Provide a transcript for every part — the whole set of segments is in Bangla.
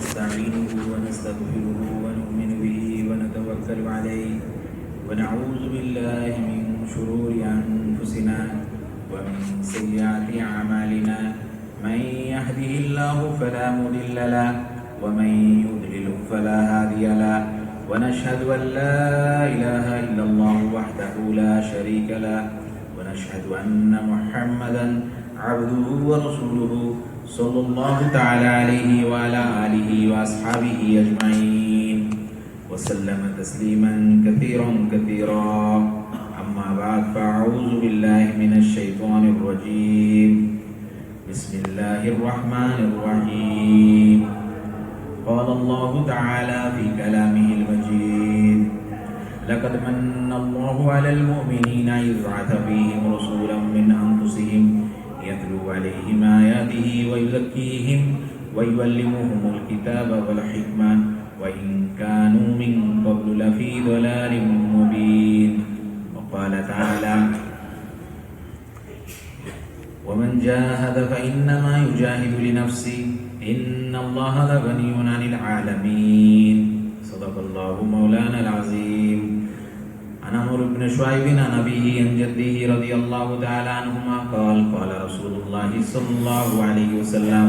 ونستعينه ونستغفره ونؤمن به ونتوكل عليه ونعوذ بالله من شرور أنفسنا ومن سيئات أعمالنا من يهده الله فلا مضل له ومن يضلل فلا هادي له ونشهد أن لا إله إلا الله وحده لا شريك له ونشهد أن محمدا عبده ورسوله صلى الله تعالى عليه وعلى آله وأصحابه أجمعين وسلم تسليما كثيرا أما بعد فأعوذ بالله من الشيطان الرجيم بسم الله الرحمن الرحيم قال الله تعالى في كلامه المجيد لقد من الله على المؤمنين إذ بعث فيهم رسولا من أنفسهم يتلو عليهم آياته ويزكيهم ويعلمهم الكتاب والحكمة وإن كانوا من قبل لفي ضلال مبين وقال تعالى ومن جاهد فإنما يجاهد لنفسه إن الله لغني عن العالمين صدق الله مولانا العظيم عن عمرو بن شعيب عن أبيه عن جده رضي الله تعالى عنهما قال قال رسول الله صلى الله عليه وسلم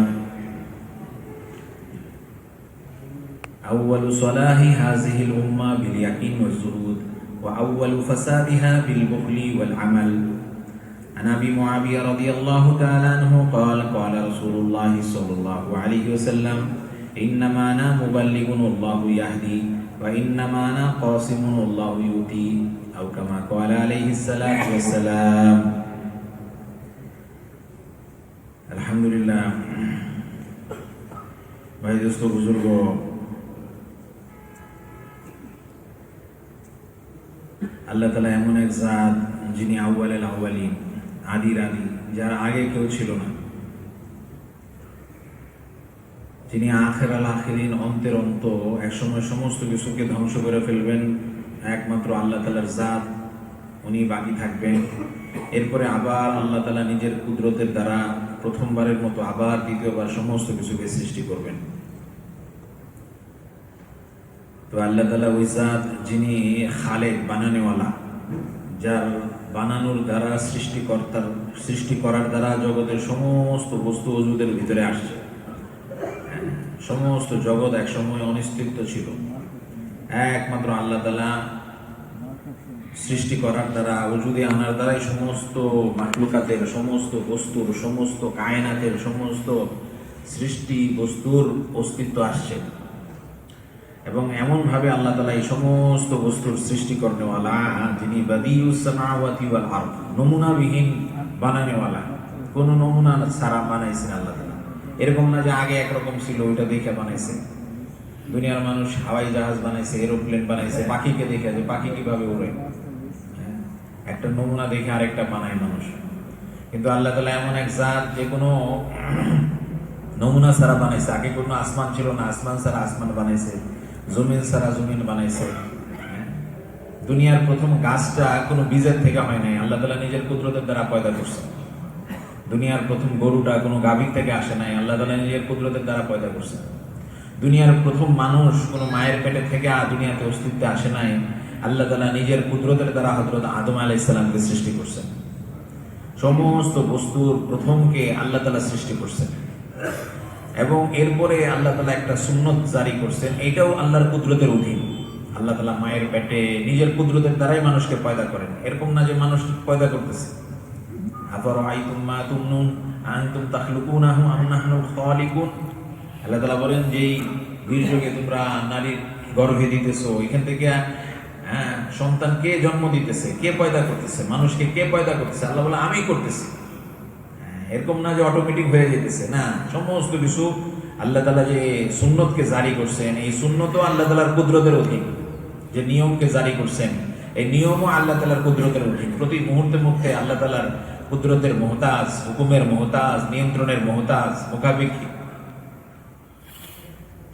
أول صلاح هذه الأمة باليقين والزهود وأول فسادها بالبخل والعمل عن أبي معاوية رضي الله تعالى عنه قال قال رسول الله صلى الله عليه وسلم إنما أنا مبلغ والله يهدي وإنما أنا قاسم والله يؤتي أو كما قال عليه الصلاة والسلام الحمد لله भाई दोस्तों बुजुर्गों আল্লাহ তাআলা এমন এক জাত যিনি আউয়ালুল আউয়ালিন আদির আদি যার আগে কেউ ছিল না, যিনি আখিরাল আখিরিন অন্তের অন্ত, একসময় সমস্ত কিছুকে ধ্বংস করে ফেলবেন, একমাত্র আল্লাহ তাআলার জাত উনি বাকি থাকবেন। এরপরে আবার আল্লাহ তাআলা নিজের কুদরতের দ্বারা প্রথমবারের মতো আবার দ্বিতীয়বার সমস্ত কিছুকে সৃষ্টি করবেন। তো আল্লাহ তাআলা ওই জাত যিনি খালেক বানানেওয়ালা, যার বানানোর দ্বারা সৃষ্টি করার দ্বারা জগতের সমস্ত বস্তু ওজুদের ভিতরে আসছে। সমস্ত জগৎ একসময় অনিস্তিত্ব ছিল, একমাত্র আল্লাহ তাআলা সৃষ্টি করার দ্বারা ওজুদে আনার দ্বারাই সমস্ত মাখলুকাতের, সমস্ত বস্তুর, সমস্ত কায়নাতের, সমস্ত সৃষ্টি বস্তুর অস্তিত্ব আসছে। এবং এমন ভাবে আল্লাহ তাআলা এই সমস্ত বস্তুর সৃষ্টি করনেওয়ালা, যিনি বাদিউস সামাওয়াতি ওয়াল আরদ, নমুনাবিহীন বানানেওয়ালা, কোন নমুনা ছাড়া বানাইছেন আল্লাহ তাআলা। এরকম না যে আগে একরকম ছিল ওইটা দেখে বানাইছে। দুনিয়ার মানুষ হাওয়াই জাহাজ বানাইছে, এরোপ্লেন বানাইছে, পাখিকে দেখে যে পাখি কিভাবে উড়ে, একটা নমুনা দেখে আরেকটা বানায় মানুষ। কিন্তু আল্লাহ তাআলা এমন এক জাত যে কোনো নমুনা ছাড়া বানাইছে। আগে কোনো আসমান ছিল না, আসমান ছাড়া আসমান বানাইছে, জমিন ছাড়া জমিন বানাইছে। দুনিয়ার প্রথম গাছটা কোনো বীজের থেকে হয় নাই, আল্লাহ তাআলা নিজের কুদরতের দ্বারা পয়দা করছেন। দুনিয়ার প্রথম গরুটা কোনো গাভীর থেকে আসে নাই, আল্লাহ তাআলা নিজের কুদরতের দ্বারা পয়দা করছেন। দুনিয়ার প্রথম মানুষ কোনো মায়ের পেটে থেকে দুনিয়াতে অস্তিত্বে আসে নাই, আল্লাহ তাআলা নিজের কুদরতের দ্বারা হযরত আদম আলাইহিস সালামকে সৃষ্টি করছেন। সমস্ত বস্তুর প্রথমকে আল্লাহ তাআলা সৃষ্টি করছেন এবং এরপরে আল্লাহ তাআলা একটা সুন্নত জারি করছেন, এটাও আল্লাহর কুদরতের অধীন। আল্লাহ তাআলা মায়ের পেটে নিজের কুদরতের দ্বারাই মানুষকে পয়দা করেন। এরকম না যে মানুষ পয়দা করতেছে। আফারাআইতুম মা তুমনুন আনতুম তাখলুকুনাহু আম নাহনুল খালিকুন। আল্লাহ তাআলা বলেন যে বীর্যকে তোমরা নারীর গর্ভে দিতেছো, এখান থেকে সন্তান কে জন্ম দিতেছে, কে পয়দা করতেছে, মানুষকে কে পয়দা করতেছে? আল্লাহ বলে আমি করতেছি। এরকম না যে অটোমেটিক হয়ে যেতেছে, না, সমস্ত কিছু আল্লাহ তাআলা যে সুন্নতকে জারি করছেন, এই সুন্নতও আল্লাহ তাআলার কুদরতের অধীন। যে নিয়মকে জারি করছেন, এই নিয়মও আল্লাহ তাআলার কুদরতের অধীন। প্রতি মুহূর্তে মুহূর্তে আল্লাহ তাআলার কুদরতের মুহতাজ, হুকুমের মুহতাজ, নিয়ন্ত্রণের মুহতাজ, মুখাপেক্ষী।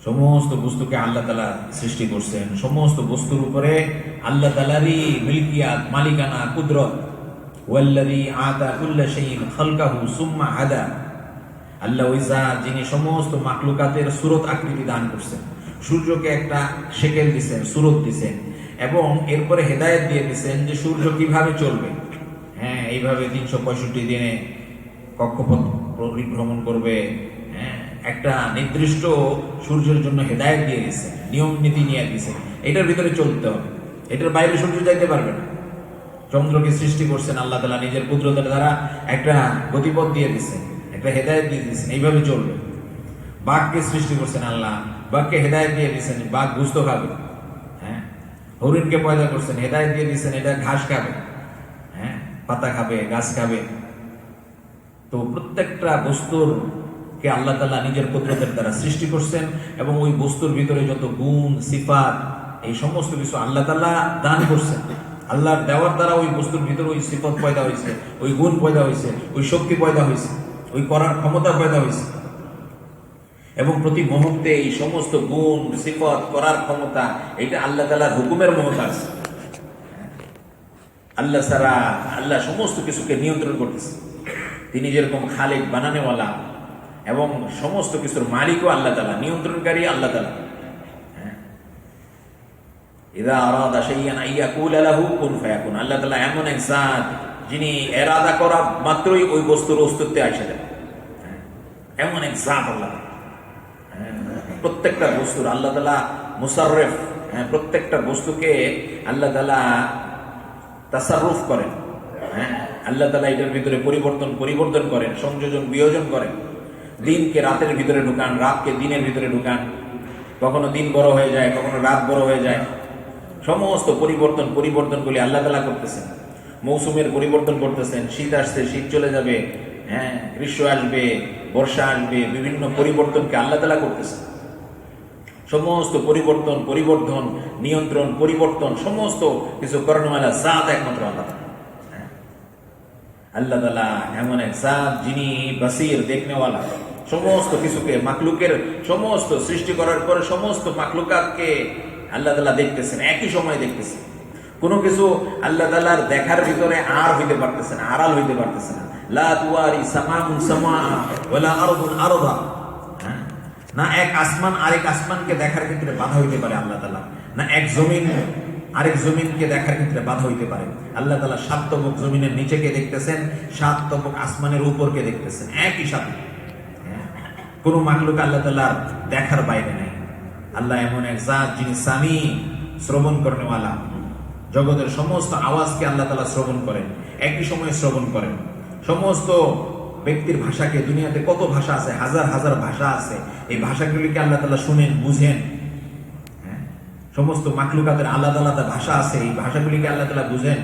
সমস্ত বস্তুকে আল্লাহ তাআলা সৃষ্টি করছেন। সমস্ত বস্তুর উপরে আল্লাহ তাআলারই মিলকিয়াত, মালিকানা, কুদরত। ওয়াল্লাযী আতা কুল্লা শাইইন খালকাহু সুম্মা হাদা। আল্লাহ ওই জাত যিনি সমস্ত মাকলুকাতের সুরত আকৃতি দান করছেন। সূর্যকে একটা শেকেল দিছেন, সুরত দিছেন, এবং এরপরে হেদায়েত দিয়ে দিছেন যে সূর্য কিভাবে চলবে। হ্যাঁ, এইভাবে 365 দিনে কক্ষপথ পরিভ্রমণ করবে। হ্যাঁ, একটা নির্দিষ্ট সূর্যের জন্য হেদায়েত দিয়ে দিছে, নিয়ম নীতি নিয়ে দিছে, এটার ভিতরে চলতে হবে, এটার বাইরে সূর্য যাইতে পারবে না। চন্দ্রকে সৃষ্টি করছেন আল্লাহ তাআলা নিজের কুদরতের দ্বারা, একটা গতিপথ দিয়ে দিচ্ছেন, একটা হেদায়েত দিয়ে দিচ্ছেন, এইভাবে চলবে। বাঘকে সৃষ্টি করছেন আল্লাহ, বাঘকে হেদায়েত দিয়ে দিচ্ছেন, বাঘ গুস্ত খাবে। হ্যাঁ, হরিণকে পয়দা করছেন, হেদায়েত দিয়ে দিচ্ছেন, এটা ঘাস খাবে, হ্যাঁ, পাতা খাবে, গাছ খাবে। তো প্রত্যেকটা বস্তুর কে আল্লাহ তাআলা নিজের কুদরতের দ্বারা সৃষ্টি করছেন, এবং ওই বস্তুর ভিতরে যত গুণ সিফাত এই সমস্ত কিছু আল্লাহ তাআলা দান করছেন। আল্লাহর দেওয়ার দ্বারা ওই বস্তুর ভিতরে ওই সিফত পয়দা হয়েছে, ওই গুণ পয়দা হয়েছে, ওই শক্তি পয়দা হয়েছে, ওই করার ক্ষমতা পয়দা হয়েছে। এবং প্রতি মুহূর্তে এই সমস্ত গুণ সিফত করার ক্ষমতা এটা আল্লাহ তাআলার হুকুমের মহতাজ। আল্লাহ ছাড়া আল্লাহ সমস্ত কিছুকে নিয়ন্ত্রণ করতেছে। তিনি যেরকম খালিক বানানেওয়ালা এবং সমস্ত কিছুর মালিকও আল্লাহ তাআলা, নিয়ন্ত্রণকারী আল্লাহ তাআলা। ইযা আরাদা শাইআন আইয়াকুলা লাহু কুন ফায়াকুন। আল্লাহ তাআলা এমন এক জাত যিনি ইরাদা করা মাত্রই ওই বস্তুর অস্তিত্বে আসে যায়। এমন এক জাত আল্লাহ। প্রত্যেকটা বস্তুর আল্লাহ তাআলা মুসাররিফ। প্রত্যেকটা বস্তুকে আল্লাহ তাআলা তাসাররুফ করেন। আল্লাহ তাআলা এটার ভিতরে পরিবর্তন করেন, সংযোজন বিয়োজন করেন। দিনকে রাতের ভিতরে ঢুকান, রাতকে দিনের ভিতরে ঢুকান। কখনো দিন বড় হয়ে যায়, কখনো রাত বড় হয়ে যায়। সমস্ত পরিবর্তনগুলি আল্লাহ তাআলা করতেছেন। মৌসুমের পরিবর্তন করতেছেন। শীত আসছে, শীত চলে যাবে, হ্যাঁ, গ্রীষ্ম আসবে, বর্ষা আসবে, বিভিন্ন পরিবর্তনকে আল্লাহ তাআলা করতেছেন। সমস্ত পরিবর্তন, নিয়ন্ত্রণ, পরিবর্তন সমস্ত কিছু কর্ণমালা জাত একমাত্র আল্লাহ। আল্লাহ তাআলা এমন এক জাত যিনি বাসির, দেখনেওয়ালা। সমস্ত কিছুকে মাকলুকের সমস্ত সৃষ্টি করার পরে সমস্ত মাকলুকাতকে আল্লাহ তাআলা দেখতেছেন, একই সময় দেখতেছেন। কোনো কিছু আল্লাহ তাআলার দেখার ভিতরে আর হইতে পারতেছে না, আড়াল হইতে পারতেছে না। লা তুয়ারি সামাউন সামা ওয়ালা আরদুন আরদা। না এক আসমান আরেক আসমানকে দেখার ক্ষেত্রে বাধা হইতে পারে আল্লাহ তাআলা, না এক জমিন আরেক জমিনকে দেখার ক্ষেত্রে বাধা হইতে পারে। আল্লাহ তাআলা 7 তবক জমিনের নিচেকে দেখতেছেন, 7 তবক আসমানের উপরকে দেখতেছেন একই সাথে। কোন মাখলুক আল্লাহ তাআলার দেখার বাইরে নাই। আল্লাহ এমন এক জাত যিনি সামি, শ্রবণ করেনওয়ালা। জগতের সমস্ত আওয়াজকে আল্লাহ তাআলা শ্রবণ করেন, একই সময়ে শ্রবণ করেন। সমস্ত ব্যক্তির ভাষাকে, দুনিয়াতে কত ভাষা আছে, হাজার হাজার ভাষা আছে, এই ভাষাগুলিকে আল্লাহ তাআলা শুনেন, বুঝেন। সমস্ত মাখলুকাতের আলাদা আলাদা ভাষা আছে, এই ভাষাগুলিকে আল্লাহ তাআলা বুঝেন,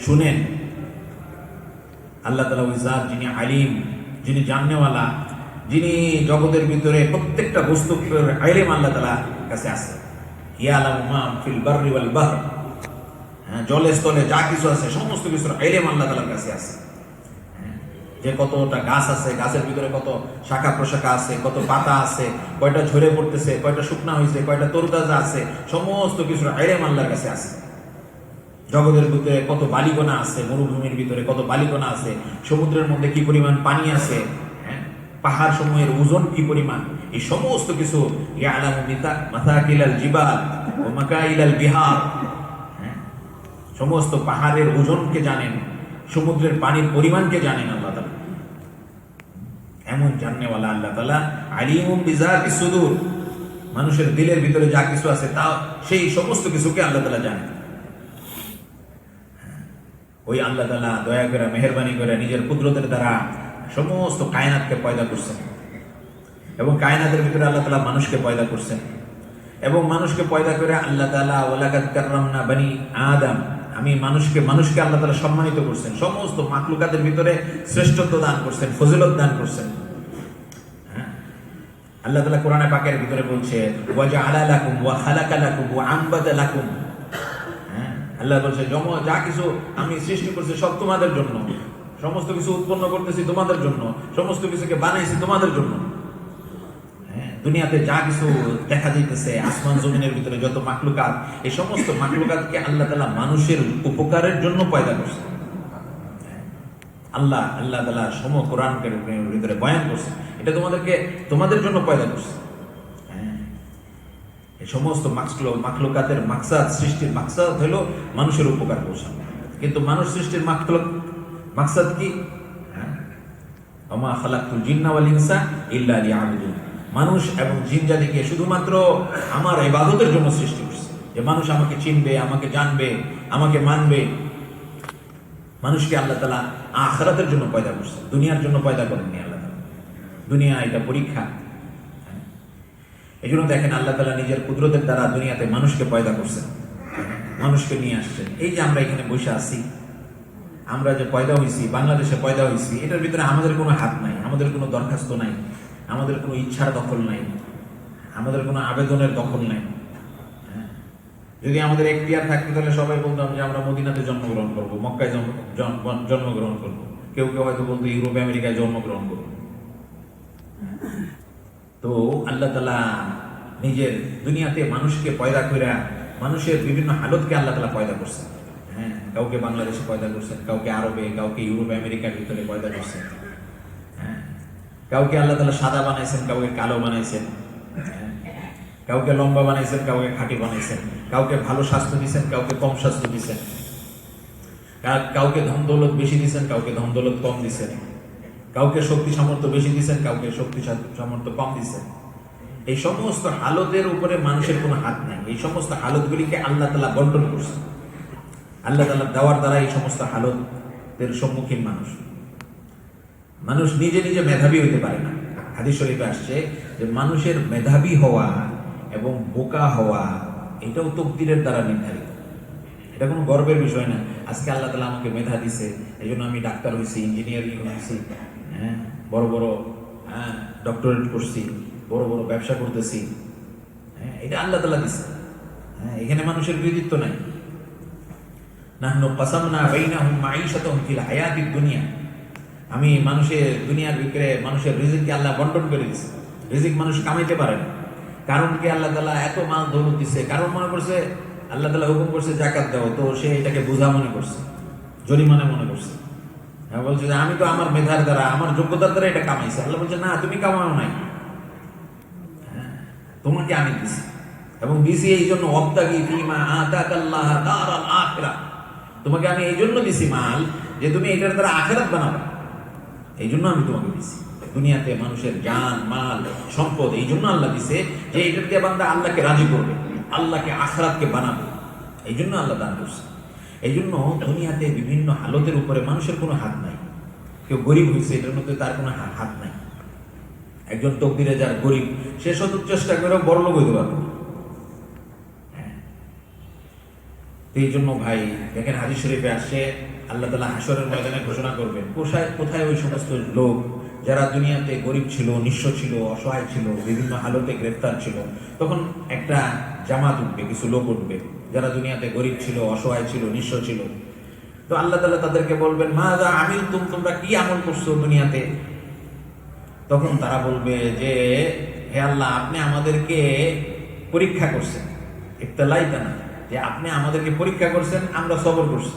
শুনেন। আল্লাহ তাআলা ওই জাত যিনি আলিম, যিনি জাননেওয়ালা, যিনি জগতের ভিতরে প্রত্যেকটা বস্তুর ইলম আল্লাহ তাআলা কাছে আছে। ইয়ালামু মা ফিল বাররি ওয়াল বাহর। জলে স্থলে যা কিছু আছে সমস্ত কিছুর ইলম আল্লাহ তাআলার কাছে আছে। যে কতটা গাছ আছে, গাছের ভিতরে কত শাখা প্রশাখা আছে, কত পাতা আছে, কয়টা ঝরে পড়তেছে, কয়টা শুকনা হয়েছে, কয়টা তরতাজা আছে, সমস্ত কিছুর ইলম আল্লাহর কাছে আছে। জগতের ভিতরে কত বালিকণা আছে, মরুভূমির ভিতরে কত বালিকণা আছে, সমুদ্রের মধ্যে কি পরিমাণ পানি আছে, পাহাড় সমূহের ওজন কি পরিমাণ, এই সমস্ত কিছু ইয়ালামু মাসাকিলাল জিবাল ওয়া মাকাইলাল বিহার। সমস্ত পাহাড়ের ওজনকে জানেন, সমুদ্রের পানির পরিমাণকে জানেন আল্লাহ তাআলা। এমন জাননেওয়ালা আল্লাহ তাআলা আলিমুম বিযাতিস সুদূর। মানুষের দিলের ভিতরে যা কিছু আছে তা সেই সমস্ত কিছুকে আল্লাহ তাআলা জানেন। ওই আল্লাহ তাআলা দয়া করে, মেহেরবানি করে নিজের কুদরতের দ্বারা সমস্ত কায়নাতকে পয়দা করছেন, এবং কায়নাতের ভিতরে আল্লাহ তাআলা মানুষকে পয়দা করছেন। এবং মানুষকে পয়দা করে আল্লাহ তাআলা ওয়ালাকাদ কাররামনা বানি আদম, আমি মানুষকে আল্লাহ তাআলা সম্মানিত করছেন, সমস্ত মাখলুকাতের ভিতরে শ্রেষ্ঠত্ব দান করছেন, ফজিলত দান করছেন। আল্লাহ তাআলা কোরআনে পাকের ভিতরে বলছে ওয়া জাআলা লাকুম ওয়া খালাকা লাকুম ওয়া আমবাতা লাকুম। আল্লাহ বলছে যা কিছু আমি সৃষ্টি করছি সব তোমাদের জন্য, সমস্ত কিছু উৎপন্ন করতেছি তোমাদের জন্য, সমস্ত কিছুকে বানাইছি তোমাদের জন্য। দুনিয়াতে যা কিছু দেখা যাইতেছে, আসমান জমিনের ভিতরে যত মাখলুকাত, এই সমস্ত মাখলুকাতকে আল্লাহ তাআলা মানুষের উপকারের জন্য পয়দা করছে। আল্লাহ তাআলা কোরআনের ভিতরে বয়ান করছে, এটা তোমাদের জন্য পয়দা করছে। এই সমস্ত মাখলুকাতের মাকসাদ, সৃষ্টির মাকসাদ হলো মানুষের উপকার পৌঁছানো। কিন্তু মানুষ সৃষ্টির মাকসাদ কি? ওমা খালাকতুল জিন্না ওয়াল ইনসা ইল্লা লিয়াবুদুন। মানুষ এবং জিন জাতিকে শুধুমাত্র আমার ইবাদতের জন্য সৃষ্টি করছে, যে মানুষ আমাকে চিনবে, আমাকে জানবে, আমাকে মানবে। মানুষকে আল্লাহ তাআলা আখিরাতের জন্য পয়দা করছে, দুনিয়ার জন্য পয়দা করেননি আল্লাহ তাআলা। দুনিয়া এটা পরীক্ষা। এই জন্য দেখেন আল্লাহ তাআলা নিজের কুদরতের দ্বারা দুনিয়াতে মানুষকে পয়দা করছেন, মানুষকে নিয়ে আসছেন। এই যে আমরা এখানে বসে আছি, আমরা যে পয়দা হয়েছি, বাংলাদেশে পয়দা হয়েছি, এটার ভিতরে আমাদের কোনো হাত নাই, আমাদের কোনো দরখাস্ত নাই, আমাদের কোনো ইচ্ছার দখল নাই, আমাদের কোনো আবেদনের দখল নাই। যদি আমাদের এখতিয়ার থাকতো তাহলে সবাই বলতাম যে আমরা মদিনাতে জন্মগ্রহণ করবো, মক্কায় জন্মগ্রহণ করবো, কেউ কেউ হয়তো বলতো ইউরোপ আমেরিকায় জন্মগ্রহণ করবো। তো আল্লাহ তাআলা নিজের দুনিয়াতে মানুষকে পয়দা করে, মানুষের বিভিন্ন হালতকে আল্লাহ তাআলা পয়দা করছেন। কাউকে বাংলাদেশে পয়দা করছেন, কাউকে আরবে, কাউকে ইউরোপ আমেরিকার ভিতরে পয়দা করছেন। কাউকে আল্লাহ তাআলা সাদা বানাইছেন, কাউকে কালো বানাইছেন, কাউকে লম্বা বানাইছেন, কাউকে খাঁটি বানাইছেন, কাউকে ভালো স্বাস্থ্য দিচ্ছেন, কাউকে কম স্বাস্থ্য দিচ্ছেন, কাউকে ধন দৌলত বেশি দিচ্ছেন, কাউকে ধন দৌলত কম দিচ্ছেন, কাউকে শক্তি সামর্থ্য বেশি দিচ্ছেন, কাউকে শক্তি সামর্থ্য কম দিচ্ছেন। এই সমস্ত হালতের উপরে মানুষের কোনো হাত নাই। এই সমস্ত হালতগুলিকে আল্লাহ তাআলা বন্টন করছেন। আল্লাহ তাআলা দেওয়ার দ্বারা এই সমস্ত হালতের সম্মুখীন মানুষ নিজে নিজে মেধাবী হইতে পারে না। হাদিস শরীফে আসছে যে মানুষের মেধাবী হওয়া এবং বোকা হওয়া এটাও তকদিরের দ্বারা নির্ধারিত। এটা কোনো গর্বের বিষয় না। আজকে আল্লাহ তাআলা আমাকে মেধা দিছে, এই জন্য আমি ডাক্তার হয়েছি, ইঞ্জিনিয়ারিং হয়েছি, বড় বড় ডক্টরেট করছি, বড় বড় ব্যবসা করতেছি। এটা আল্লাহ তাআলা দিছে। এখানে মানুষের কৃতিত্ব নাই। নাহনু কাসামনা বাইনাহুম মাঈশাতাহুম ফিল হায়াতিদ দুনিয়া। আমি মানুষের দুনিয়ার ভিতরে মানুষের রিজিককে আল্লাহ বন্টন করে দিছে। রিজিক মানুষ কামাইতে পারে না। কারণ কি আল্লাহ তাআলা এত মাল দৌলত দিছে, কারণ মনে করছে আল্লাহ তাআলা হুকুম করছে যাকাত দাও, তো সে এটাকে বোঝা মনে করছে, জরিমানা মনে করছে। বলছে যে আমি তো আমার মেধার দ্বারা, আমার যোগ্যতার দ্বারা এটা কামাইছি। আল্লাহ বলছে না, তুমি কামাও নাই, তোমাকে আমি দিছি, এবং দিছি এই জন্য ওয়াবতাগি ফীমা আতাকাল্লাহ দারাল আখিরাহ। তোমাকে আমি এই জন্য দিছি মাল, যে তুমি এটার দ্বারা আখিরাত বানাবে, এই জন্য আমি তোমাকে দিছি। দুনিয়াতে মানুষের জান, মাল, সম্পদ এই জন্য আল্লাহ দিছে যে এটার দিয়ে বান্দা আল্লাহকে রাজি করবে, আল্লাহকে আখিরাতকে বানাবে, এই জন্য আল্লাহ দান করছে। এই জন্য দুনিয়াতে বিভিন্ন হালতের উপরে মানুষের কোনো হাত নাই। কেউ গরিব হয়েছে, এটার মধ্যে তার কোনো হাত নাই। একজন তকদিরে যার গরিব, সে শত চেষ্টা করেও বড় লোক হইতে পারবে। এই জন্য ভাই দেখেন হাদিস শরীফে আসছে আল্লাহ তাআলা হাশরের ময়দানে ঘোষণা করবেন, কোথায় ওই সমস্ত লোক যারা দুনিয়াতে গরিব ছিল, নিঃস্ব ছিল, অসহায় ছিল, বিভিন্ন হালতে গ্রেফতার ছিল। তখন একটা জামাত উঠবে, কিছু লোক উঠবে যারা দুনিয়াতে গরিব ছিল, অসহায় ছিল, নিঃস্ব ছিল। তো আল্লাহ তাআলা তাদেরকে বলবেন, মাযা আমিলতুম, তোমরা কি আমল করছো দুনিয়াতে? তখন তারা বলবে যে হে আল্লাহ, আপনি আমাদেরকে পরীক্ষা করছেন, ইবতালাইতানা, যে আপনি আমাদেরকে পরীক্ষা করছেন, আমরা সবর করছি,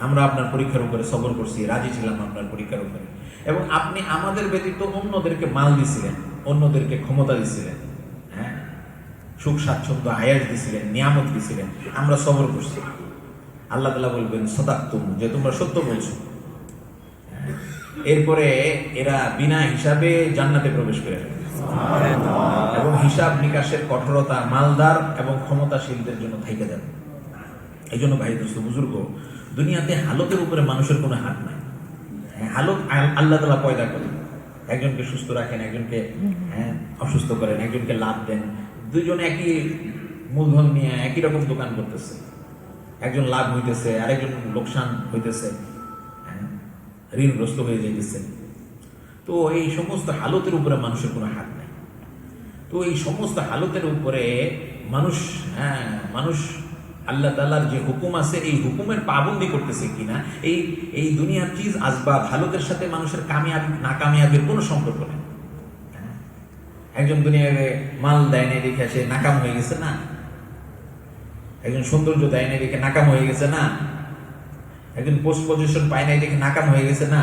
আমরা আপনার পরীক্ষার উপরে সবর করছি, রাজি ছিলাম আপনার পরীক্ষার উপরে। এবং আপনি আমাদের ব্যতীত অন্যদেরকে মাল দিছিলেন, অন্যদেরকে ক্ষমতা দিছিলেন, সুখ স্বাচ্ছন্দ্য আয়াস দিছিলেন, নিয়ামত দিছিলেন, আমরা সবর করছি। আল্লাহ তাআলা বলবেন সাদাকতুম, যে তোমরা সত্য বলছো। এরপরে এরা বিনা হিসাবে জান্নাতে প্রবেশ করে যাবে, এবং হিসাব নিকাশের কঠোরতা মালদার এবং ক্ষমতাশীলদের জন্য থেকে যাবে। এই জন্য ভাই দোস্ত বুজুর্গ, দুনিয়াতে হালতের উপরে মানুষের কোনো হাত নাই। হালত আল্লাহ তাআলা পয়দা করেন, একজনকে সুস্থ রাখেন, একজনকে অসুস্থ করেন, একজনকে লাভ দেন। দুইজন একই মূলধন নিয়ে একই রকম দোকান করতেছে, একজন লাভ হইতেছে, আরেকজন লোকসান হইতেছে, ঋণগ্রস্ত হয়ে যাইতেছে। তো এই সমস্ত হালতের উপরে মানুষের কোনো হাত নাই। তো এই সমস্ত হালতের উপরে মানুষ আল্লাহ তাআলার যে হুকুম আছে, এই হুকুমের পাবন্দি করতেছে কিনা, এই দুনিয়ার চিজ আসবাব হালতের সাথে মানুষের কামিয়াবি নাকামিয়াবির কোনো সম্পর্ক নেই। একজন দুনিয়াতে মাল দেয় নাই দেখে সে নাকাম হয়ে গেছে না, একজন সৌন্দর্য দেয় নাই দেখে নাকাম হয়ে গেছে না, একদিন পোস্ট পজিশন পায় নাই দেখে নাকাম হয়ে গেছে না,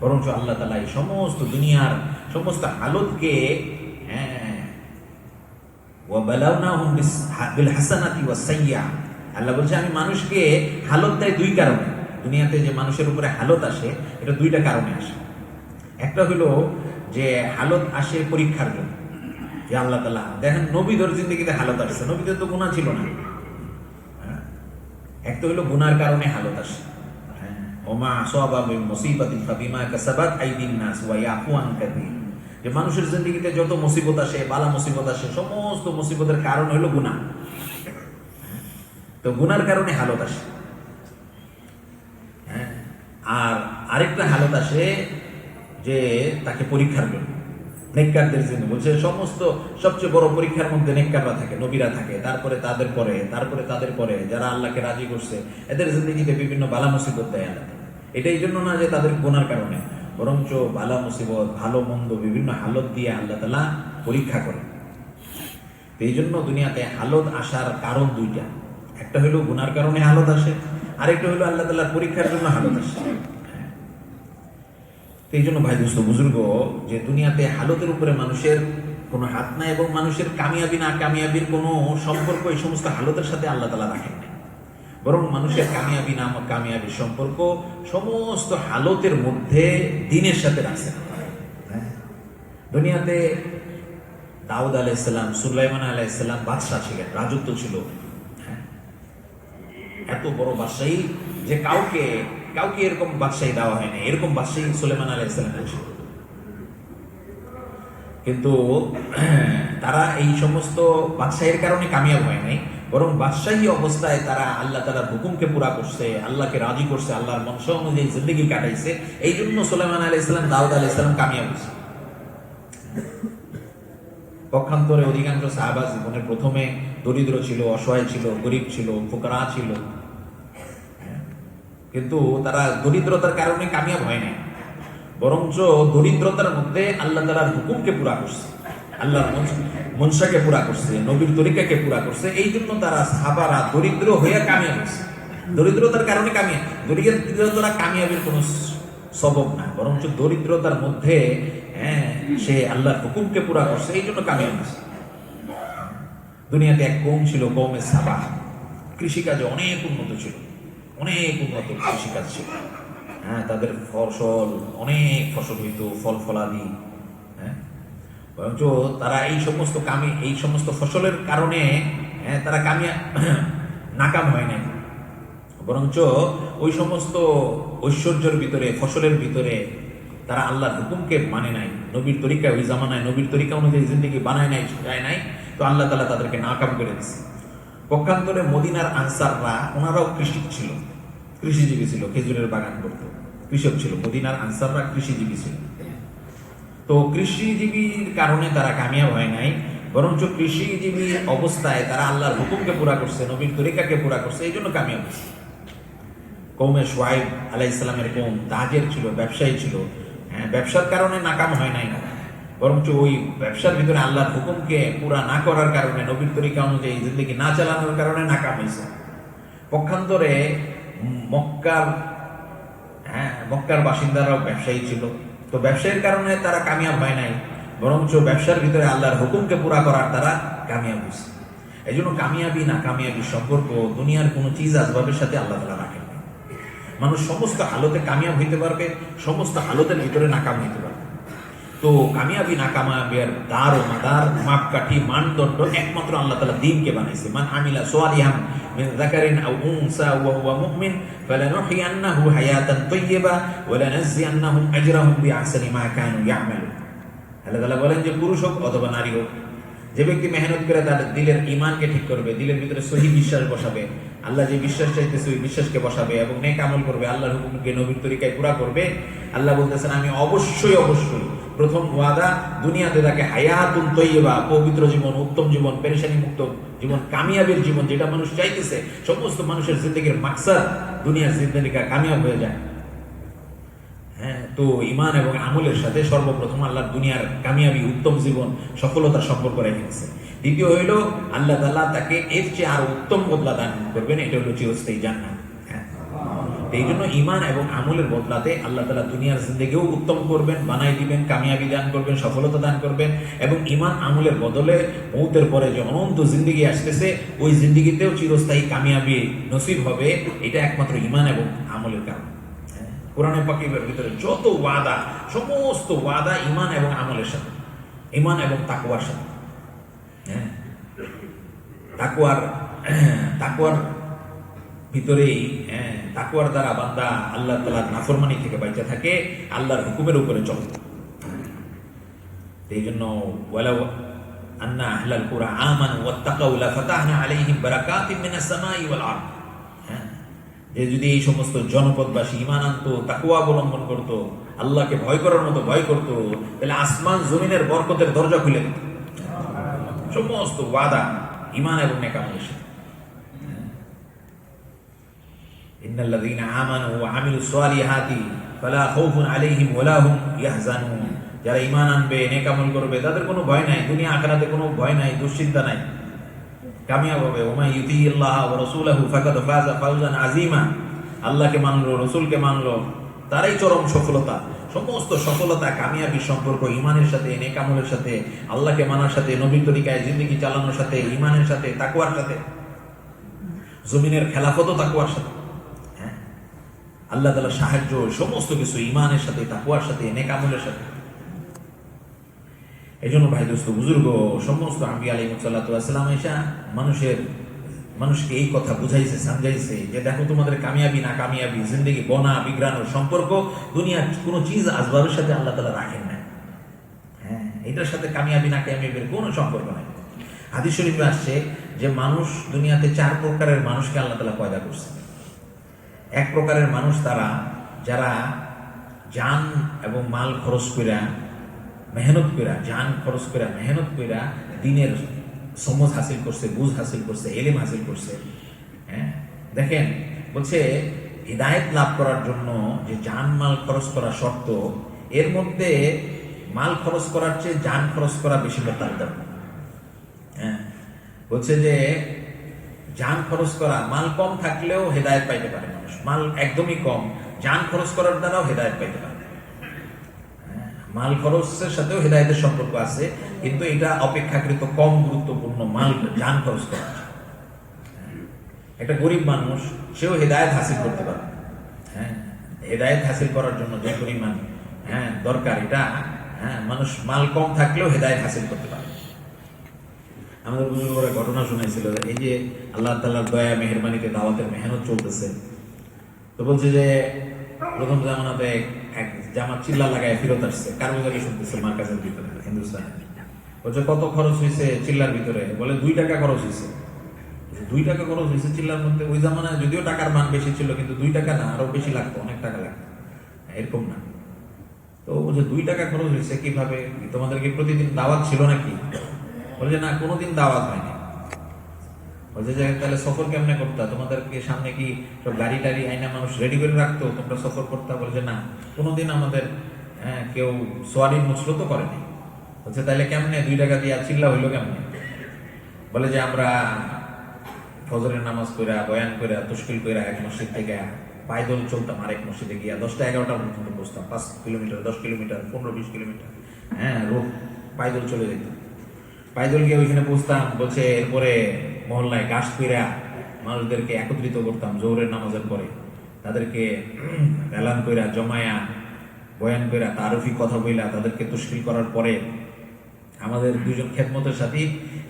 বরঞ্চ আল্লাহ তাআলা এই সমস্ত দুনিয়ার সমস্ত হালতকে ওয়াবালাউনাহুম বিল হাসানাতি ওয়াস সাইয়্যা, আল্লাহ বলছে আমি মানুষকে হালত দেয় দুই কারণে। দুনিয়াতে যে মানুষের উপরে হালত আসে এটা দুইটা কারণে আসে। একটা হলো যে হালত আসে পরীক্ষার জন্য, যে আল্লাহ তাআলা দেখেন নবীদের জিন্দেগিতে হালত আসছে, নবীদের তো গুনাহ ছিল না। একটা হলো গুনার কারণে হালত আসে, ওমা আসাবা মিন মুসিবাতিন ফাবিমা কাসাবাত আইদিন নাস ওয়া ইয়াফু আন কাসীর, যে মানুষের জিন্দেগিতে যত মুসিবত আসে, বালা মুসিবত আসে, সমস্ত মুসিবতের কারণ হলো গুনাহ। তো গুনার কারণে হালত আসে। আর আরেকটা হালত আসে যে তাকে পরীক্ষার জন্য, নেককারদের জন্য বলছে সমস্ত সবচেয়ে বড় পরীক্ষার মধ্যে নেককাররা থাকে, নবীরা থাকে, তারপরে তাদের পরে যারা আল্লাহকে রাজি করছে এদের জিন্দেগিতে বিভিন্ন বালা মুসিবত দেয় আল্লাহ। এটা এই জন্য না যে তাদের গুনার কারণে, বরঞ্চ বালা মুসিবত ভালো মন্দ বিভিন্ন হালত দিয়ে আল্লাহ তাআলা পরীক্ষা করে। এই জন্য দুনিয়াতে হালত আসার কারণ দুইটা, একটা হলো গুনার কারণে হালত আসে, আরেকটা হলো আল্লাহ তাআলার পরীক্ষার জন্য হালত আসে। এই জন্য ভাই দোস্ত বুজুর্গ, যে দুনিয়াতে হালতের উপরে মানুষের কোনো হাত নাই এবং মানুষের কামিয়াবি না কামিয়াবির কোনো সম্পর্ক এই সমস্ত হালতের সাথে আল্লাহ তাআলা রাখেন না, বরং মানুষের কামিয়াবি না কামিয়াবির সম্পর্ক সমস্ত হালতের মধ্যে দ্বীনের সাথে রাখছেন। দুনিয়াতে দাউদ আলাইহিস সালাম, সুলাইমান আলাইহিস সালাম বাদশা ছিলেন, রাজত্ব ছিল, এত বড় বাদশাহী যে কাউকে এরকম বাদশাহী দেওয়া হয় না, এরকম বাদশাহী সুলাইমান আলাইহিস সালাম ছিল। কিন্তু তারা এই সমস্ত বাদশাহীর কারণে কামিয়াব হয় নাই, বরং বাদশাহী অবস্থায় তারা আল্লাহ তাআলার হুকুমকে পুরা করছে, আল্লাহকে রাজি করছে, আল্লাহর মনসা অনুযায়ী জিন্দেগি কাটাইছে। এই জন্য সুলাইমান আলাইহিস সালাম, দাউদ আলাইহিস সালাম কামিয়াব হয়েছে। পক্ষান্তরে অধিকাংশ সাহাবা জীবনের প্রথমে দরিদ্র ছিল, অসহায় ছিল, গরিব ছিল, ফুকারা ছিল, কিন্তু তারা দরিদ্রতার কারণে কামিয়াব হয় নাই, বরঞ্চ দরিদ্রতার মধ্যে আল্লাহ তাআলার হুকুমকে পুরা করছে, আল্লাহর মনসাকে পুরা করছে, নবীর তরিকাকে পুরা করছে। এই জন্য তারা সাহাবারা দরিদ্র হয়ে কামিয়াব হয়েছে। দরিদ্রতার কারণে দরিদ্রতা কামিয়াবের কোনো সবব না, বরঞ্চ দরিদ্রতার মধ্যে সে আল্লাহর হুকুমকে পুরা করছে, এই জন্য কামিয়াব হয়েছে। দুনিয়াতে এক কওম ছিল, কওমে সাবা, কৃষিকাজে অনেক উন্নত ছিল, অনেক উন্নত কৃষিকাজ ছিল। তাদের অনেক ফসল হইত, ফল ফলাদি। বরঞ্চ তারা এই সমস্ত ফসলের কারণে তারা নাকাম হয় নাই, বরঞ্চ ওই সমস্ত ঐশ্বর্যের ভিতরে, ফসলের ভিতরে তারা আল্লাহর হুকুমকে মানে নাই, নবীর তরিকা, ওই জামানায় নবীর তরিকা অনুযায়ী জিন্দেগি বানায় নাই, তো আল্লাহ তাআলা তাদেরকে নাকাম করে দিচ্ছে। পক্ষান্তরে মদিনার আনসাররা, ওনারাও কৃষিজীবী ছিল, খেজুরের বাগান করতো, কৃষক ছিল। মদিনার আনসাররা কৃষিজীবী ছিল। তো কৃষিজীবীর কারণে তারা কামিয়াব হয় নাই, বরঞ্চ কৃষিজীবী অবস্থায় তারা আল্লাহর হুকুমকে পুরা করছে, নবীর তরিকাকে পুরা করছে, এই জন্য কামিয়াব হয়েছে। কওমে শুআয়ব আলাইহিস সালামের কওম তাজের ছিল, ব্যবসায়ী ছিল, ব্যবসার কারণে নাকাম হয় নাই, বরঞ্চ ওই ব্যবসার ভিতরে আল্লাহর হুকুমকে পুরা না করার কারণে, নবীর তরিকা অনুযায়ী জিন্দেগি না চালানোর কারণে নাকাম হয়েছে। পক্ষান্তরে মক্কার বাসিন্দারাও ব্যবসায়ী ছিল, তো ব্যবসায়ের কারণে তারা কামিয়াব হয় নাই, বরঞ্চ ব্যবসার ভিতরে আল্লাহর হুকুমকে পুরা করার তারা কামিয়াব হয়েছে। এই জন্য কামিয়াবি না কামিয়াবির সম্পর্ক দুনিয়ার কোনো চিজ আসবাবের সাথে আল্লাহ তাআলা রাখেন। মানুষ সমস্ত হালতে কামিয়াব হইতে পারবে, সমস্ত হালতের ভিতরে নাকাম হইতে পারবে। তো কামিয়াবি নাকামিয়াবির দার ও মাদার, মাপকাঠি, মানদণ্ড একমাত্র আল্লাহ তাআলা দ্বীনকে বানাইছে। মান আমিলা সালিহান মিন যাকারিন আও উনসা ওয়া হুয়া মুমিন ফালানুহইয়ান্নাহু হায়াতান তাইয়্যিবা ওয়া লানাজজিয়ান্নাহুম আজরাহুম বিআহসানি মা কানু ইয়ামালুন। আল্লাহ তাআলা বলেন যে পুরুষ হোক অথবা নারী হোক, যে ব্যক্তি মেহনত করে তার দিলের ঈমানকে ঠিক করবে, দিলের ভিতরে সহি বিশ্বাস বসাবে, আল্লাহ যে বিশ্বাস চাইতেছে ওই বিশ্বাসকে বসাবে এবং নেক আমল করবে, আল্লাহর হুকুমকে নবীর তরিকায় পুরা করবে, আল্লাহ বলতেছেন আমি অবশ্যই প্রথম ওয়াদা দুনিয়াতে তাকে হায়াতুন তাইয়্যিবা, পবিত্র জীবন, উত্তম জীবন, পেরেশানি মুক্ত জীবন, কামিয়াবের জীবন, যেটা মানুষ চাইতেছে। সমস্ত মানুষের জিন্দেগির মাকসাদ দুনিয়ার জিন্দেগিটা কামিয়াব হয়ে যায়। তো ঈমান এবং আমলের সাথে সর্বপ্রথম আল্লাহর দুনিয়ার কামিয়াবি, উত্তম জীবন, সফলতার সম্পর্ক রেখেছে। দ্বিতীয় হইল আল্লাহ তাআলা তাকে এর চেয়ে আরো উত্তম বদলা দান করবেন, এটা হলো চিরস্থায়ী জান্নাত। এই জন্য ইমান এবং আমলের বদলাতে আল্লাহ তাআলা দুনিয়ার জিন্দেগিও উত্তম করবেন, বানাই দিবেন, কামিয়াবি দান করবেন, সফলতা দান করবেন, এবং ইমান আমলের বদলে মৌতের পরে যে অনন্ত জিন্দেগি আসতেছে ওই জিন্দেগিতেও চিরস্থায়ী কামিয়াবি নসিব হবে। এটা একমাত্র ইমান এবং আমলের কারণ। কোরআনে পাকের ভিতরে যত ওয়াদা, সমস্ত ওয়াদা ইমান এবং আমলের সাথে, ইমান এবং তাকওয়ার সাথে। তাকওয়ার ভিতরেই তাকওয়ার দ্বারা বান্দা আল্লাহ তাআলার নাফরমানি থেকে বাঁচা থাকে, আল্লাহর হুকুমের উপরে চলে। এই জন্য ওয়ালাউ আন্না আহলাল কুরআ আমানু ওয়াত্তাকাউ লাফাতাহনা আলাইহিম বারাকাতিম মিনাস সামাই ওয়াল আরদ। যে যদি এই সমস্ত জনপদবাসী ঈমান আনতো, তাকওয়া অবলম্বন করত, আল্লাহকে ভয় করার মতো ভয় করত, তাহলে আসমান জমিনের বরকতের দরজা খুলে দিত। সমস্ত ওয়াদা ঈমান এবং নেক আমলের সাথে। ইন্নাল্লাযীনা আমানু ওয়া আমিলুস সালিহাতি ফালা খাউফুন আলাইহিম ওয়ালা হুম ইয়াহজানুন। যারা ঈমান আনবে, নেক আমল করবে, তাদের কোনো ভয় নাই, দুনিয়া আখিরাতে কোনো ভয় নাই, দুশ্চিন্তা নাই, কামিয়াব হবে। ওমা ইউতিল্লাহ ওয়া রাসূলহু ফাকাদ ফাযা ফাওজান আযীমা। আল্লাহকে মানলো, রাসূলকে মানলো, তারাই চরম সফলতা। সমস্ত সফলতা, কামিয়াবি সম্পর্ক ঈমানের সাথে, নেক আমলের সাথে, আল্লাহকে মানার সাথে, নবীর তরিকায় জিন্দেগি চালানোর সাথে, ঈমানের সাথে, তাকওয়ার সাথে। জমিনের খেলাফতও তাকওয়ার সাথে। আল্লাহ তাআলার সাহায্য, সমস্ত কিছু ঈমানের সাথে, তাকওয়ার সাথে, নেক আমলের সাথে। এই জন্য ভাই দোস্ত বুজুর্গ, সমস্ত আম্বিয়া আলাইহিসসালাতু ওয়াসসালাম এসা মানুষকে এই কথা বুঝাইছে, সমঝাইছে যে দেখো, তোমাদের কামিয়াবি না কামিয়াবি, জিন্দেগি বনা বিগ্রানোর সম্পর্ক দুনিয়ার কোনো চিজ আসবাবের সাথে আল্লাহ তাআলা রাখেন না। এটার সাথে কামিয়াবি না কামিয়াবির কোনো সম্পর্ক নাই। হাদিস শরীফে আসছে যে মানুষ দুনিয়াতে 4 প্রকারের মানুষকে আল্লাহ তাআলা পয়দা করছে। এক প্রকারের মানুষ তারা যারা জান এবং মাল খরচ কইরা, মেহনত কইরা, জান খরচ কইরা, মেহনত কইরা দ্বীনের সমঝ হাসিল করছে, বুঝ হাসিল করছে, ইলম হাসিল করছে। দেখেন, বলছে হিদায়াত লাভ করার জন্য যে জান মাল খরচ করা শর্ত, এর মধ্যে মাল খরচ করার চেয়ে জান খরচ করা বেশি মোতাদ্দার। বলছে যে জান খরচ করা, মাল কম থাকলেও হেদায়েত পাইতে পারে মানুষ, মাল একদমই কম, জান খরচ করার দ্বারাও হেদায়েত পাইতে পারে। মাল খরচের সাথেও হেদায়েতের সম্পর্ক আছে, কিন্তু এটা অপেক্ষাকৃত কম গুরুত্বপূর্ণ মাল জান খরচ করা। একটা গরিব মানুষ, সেও হেদায়েত হাসিল করতে পারে। হেদায়েত হাসিল করার জন্য যে পরিমাণ দরকার, এটা মানুষ মাল কম থাকলেও হেদায়েত হাসিল করতে পারে। আমাদের বুজুর্গরা ঘটনা শুনাইছিল, এই যে আল্লাহ তাআলার দয়া মেহেরবানিতে দাওয়াতের মেহনত চলতেছে, তো বলছে যে প্রথম জামানাতে এক জামাত চিল্লা লাগায় ফেরত আসছে, কারগুজারি শুনতেছে মার্কাজের ভিতরে হিন্দুস্তানে। বলছে কত খরচ হয়েছে চিল্লার ভিতরে? বলে 2 টাকা খরচ হয়েছে। 2 টাকা খরচ হয়েছে চিল্লার মধ্যে? ওই জামানায় যদিও টাকার মান বেশি ছিল, কিন্তু 2 টাকা না, আরো বেশি লাগতো, অনেক টাকা লাগতো, এরকম না। তো বলছে 2 টাকা খরচ হয়েছে কিভাবে? তোমাদেরকে প্রতিদিন দাওয়াত ছিল নাকি? বলছে না, কোনোদিন দাওয়াত হয়নি। বলছে যে তাহলে সফর কেমনে করতা? তোমাদেরকে সামনে কি সব গাড়ি টাড়ি আইনা মানুষ রেডি করে রাখতো, তোমরা সফর করতা? বলছে না, কোনোদিন আমাদের কেউ সোয়ারির মুসলতো করেনি। বলছে তাহলে কেমনে 2 টাকা দিয়ে চিল্লা হইলো কেমনে? বলে যে আমরা ফজরের নামাজ কইরা, বয়ান কইরা, তশকিল কইরা এক মসজিদ থেকে পায়দল চলতাম আরেক মসজিদে গিয়া 10টা 11টা পর্যন্ত বসতাম, 5 কিলোমিটার, 10 কিলোমিটার, 15-20 কিলোমিটার, রোড পায়দল চলে যেত। পায়দল গিয়ে ওইখানে বসতাম। বলছে এরপরে মহল্লায় গাছ কইরা মানুষদেরকে একত্রিত করতাম জোহরের নামাজের পরে, তাদেরকে এলান কইরা জমায়া বয়ান কইরা তারফি কথা বইলা তাদেরকে তশকিল করার পরে আমাদের 2 জন খেদমতের সাথে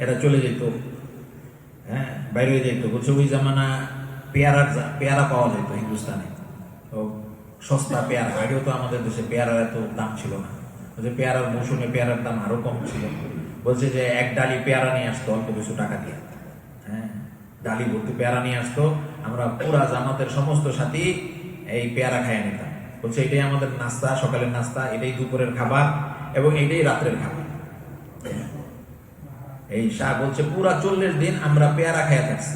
এরা চলে যেত, বাইরে হয়ে যেত। বলছে ওই জামানা পেয়ারা পাওয়া যেত হিন্দুস্তানে, তো সস্তা পেয়ারা। আগেও তো আমাদের দেশে পেয়ারার এত দাম ছিল না, বলছে পেয়ারার মৌসুমে পেয়ারার দাম আরো কম ছিল। বলছে যে এক ডালি পেয়ারা নিয়ে আসতো অল্প কিছু টাকা দিয়ে, ডালি ভর্তি পেয়ারা নিয়ে আসতো, আমরা পুরা জামাতের সমস্ত সাথী এই পেয়ারা খাইয়ে নিতাম। বলছে এটাই আমাদের নাস্তা, সকালের নাস্তা, এটাই দুপুরের খাবার এবং এটাই রাত্রের খাবার। এই শাহ বলছে পুরা 40 দিন আমরা পেয়ারা খাইয়া থাকছি,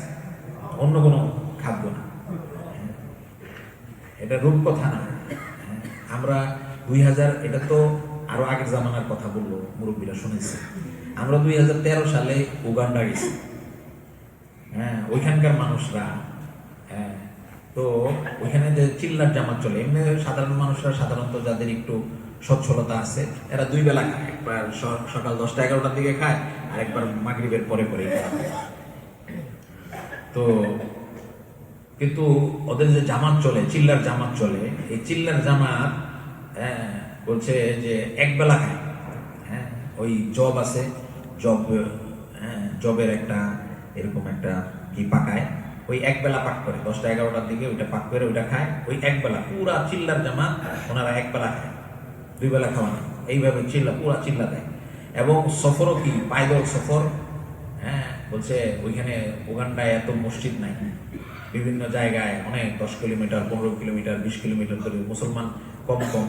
অন্য কোনো খাদ্য না। এটা রূপ কথা না। আমরা 2000, এটা তো আরো আগের জামানার কথা বললো, মুরব্বীরা শুনেছি। আমরা 2013 সালে উগান্ডা গেছি। ওইখানকার মানুষরা তো ওইখানে যে চিল্লার জামাত চলে, এমনি সাধারণ মানুষরা সাধারণত যাদের একটু সচ্ছলতা আছে এরা দুই বেলা খায়, একবার সকাল 10টা-11টার দিকে খায় আর একবার মাগরিবের পরে পরে খায়। তো কিন্তু ওদের যে জামাত চলে, চিল্লার জামাত চলে, এই চিল্লার জামাত বলছে যে এক বেলা খায়। হ্যাঁ, ওই জব আছে, জবের একটা এরকম একটা কি পাকায়, ওই এক বেলা পাক করে 10টা-11টার দিকে ওইটা পাক করে ওইটা খায়। ওই এক বেলা পুরা চিল্লার জামাত ওনারা এক বেলা খায়, দুই বেলা খাওয়া না, এইভাবে পুরা চিল্লা দেয়। এবং সফরও কি পায়দল সফর। হ্যাঁ, বলছে ওইখানে উগান্ডায় এত মসজিদ নাই, বিভিন্ন জায়গায় অনেক 10 কিলোমিটার, 15 কিলোমিটার, 20 কিলোমিটার ধরে মুসলমান কম কম,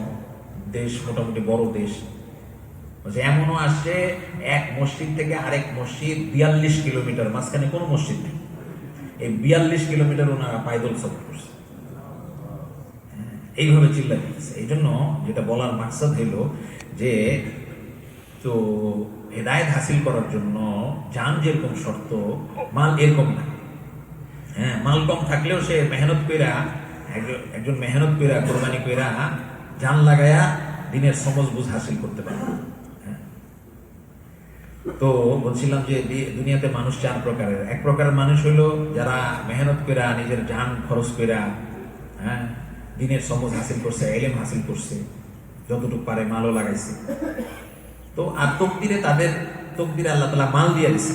দেশ মোটামুটি বড় দেশ। বলছে এমনও আসছে এক মসজিদ থেকে আরেক মসজিদ 42 কিলোমিটার, মাঝখানে কোনো মসজিদ নেই। এই 42 কিলোমিটার ওনারা পায়দল সফর করছে, এইভাবে চিল্লাই দিচ্ছে। এই জন্য যেটা বলার মাকসাদ হইল যে তো হেদায়েত হাসিল করার জন্য জান যেরকম শর্ত, মাল এরকম না। হ্যাঁ, মাল কম থাকলেও সে মেহনত কইরা, একজন মেহনত কইরা, কোরবানি কইরা, জান লাগায়া দিনের সমজ বুঝ হাসিল করতে পারে। তো বলছিলাম যে দুনিয়াতে মানুষ 4 প্রকারের। এক প্রকারের মানুষ হইলো যারা মেহনত কইরা নিজের জান খরচ কইরা হ্যাঁ দিনের সমজ হাসিল করছে, ইলম হাসিল করছে, যতটুকু পারে মালও লাগাইছে। তো আর তকদিরে আল্লাহ তাআলা মাল দিয়ে দিছে,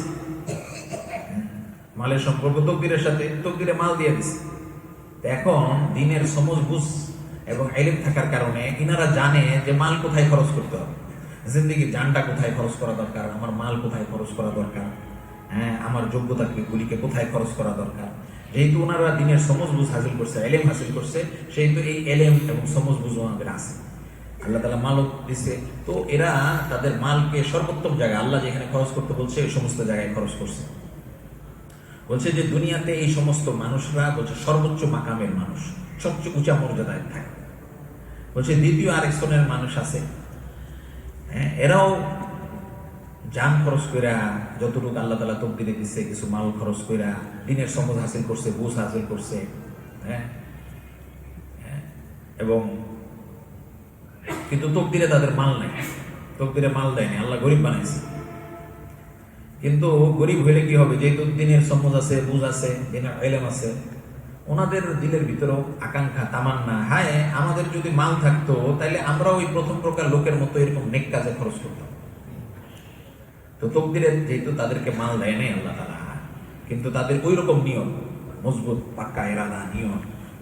মালের সম্পর্ক তকদিরের সাথে, তকদিরে মাল দিয়ে দিছে। এখন দিনের সমজ বুঝ এবং ইলম থাকার কারণে ইনারা জানে যে মাল কোথায় খরচ করতে হবে, জিন্দেগির জানটা কোথায় খরচ করা দরকার, আমার মাল কোথায় খরচ করা দরকার, হ্যাঁ আমার যোগ্যতাগুলিকে কোথায় খরচ করা দরকার। যেহেতু ওনারা দিনের সমজ বুঝ হাসিল করছে, এলেম হাসিল করছে, সেহেতু এই এলেম এবং সমজ বুঝ ওনাদের আছে, আল্লাহ তাআলা মালও দিছে। তো এরা তাদের মালকে সর্বোত্তম জায়গায়, আল্লাহ যেখানে খরচ করতে বলছে এই সমস্ত জায়গায় খরচ করছে। বলছে যে দুনিয়াতে এই সমস্ত মানুষরা বলছে সর্বোচ্চ মাকামের মানুষ, সবচেয়ে উঁচা মর্যাদায় থাকে। বলছে দ্বিতীয় আরেক শ্রেণীর মানুষ আছে, এরাও জান খরচ কইরা, যতটুকু আল্লাহ তাআলা তকদিরে দিচ্ছে কিছু মাল খরচ কইরা দিনের সমজ হাসিল করছে, বুঝ হাসিল করছে। হ্যাঁ, এবং কিন্তু তকদিরে তাদের মাল নাই, তকদিরে মাল দেয়নি, আল্লাহ গরিব বানাইছে। কিন্তু গরিব হইলে কি হবে, যেহেতু দিনের সমজ আছে, বুঝ আছে, দিনের ইলম আছে, ওনাদের দিলের ভিতরেও আকাঙ্ক্ষা, তামান্না, হায় আমাদের যদি মাল থাকতো তাহলে আমরা ওই প্রথম প্রকার লোকের মতো এরকম নেক কাজে খরচ করতাম। তো তকদিরে যেহেতু তাদেরকে মাল দেয় নাই আল্লাহ তাআলা, কিন্তু তাদের ওই রকম নিয়ম, মজবুত পাক্কা ইরাদা, নিয়ম।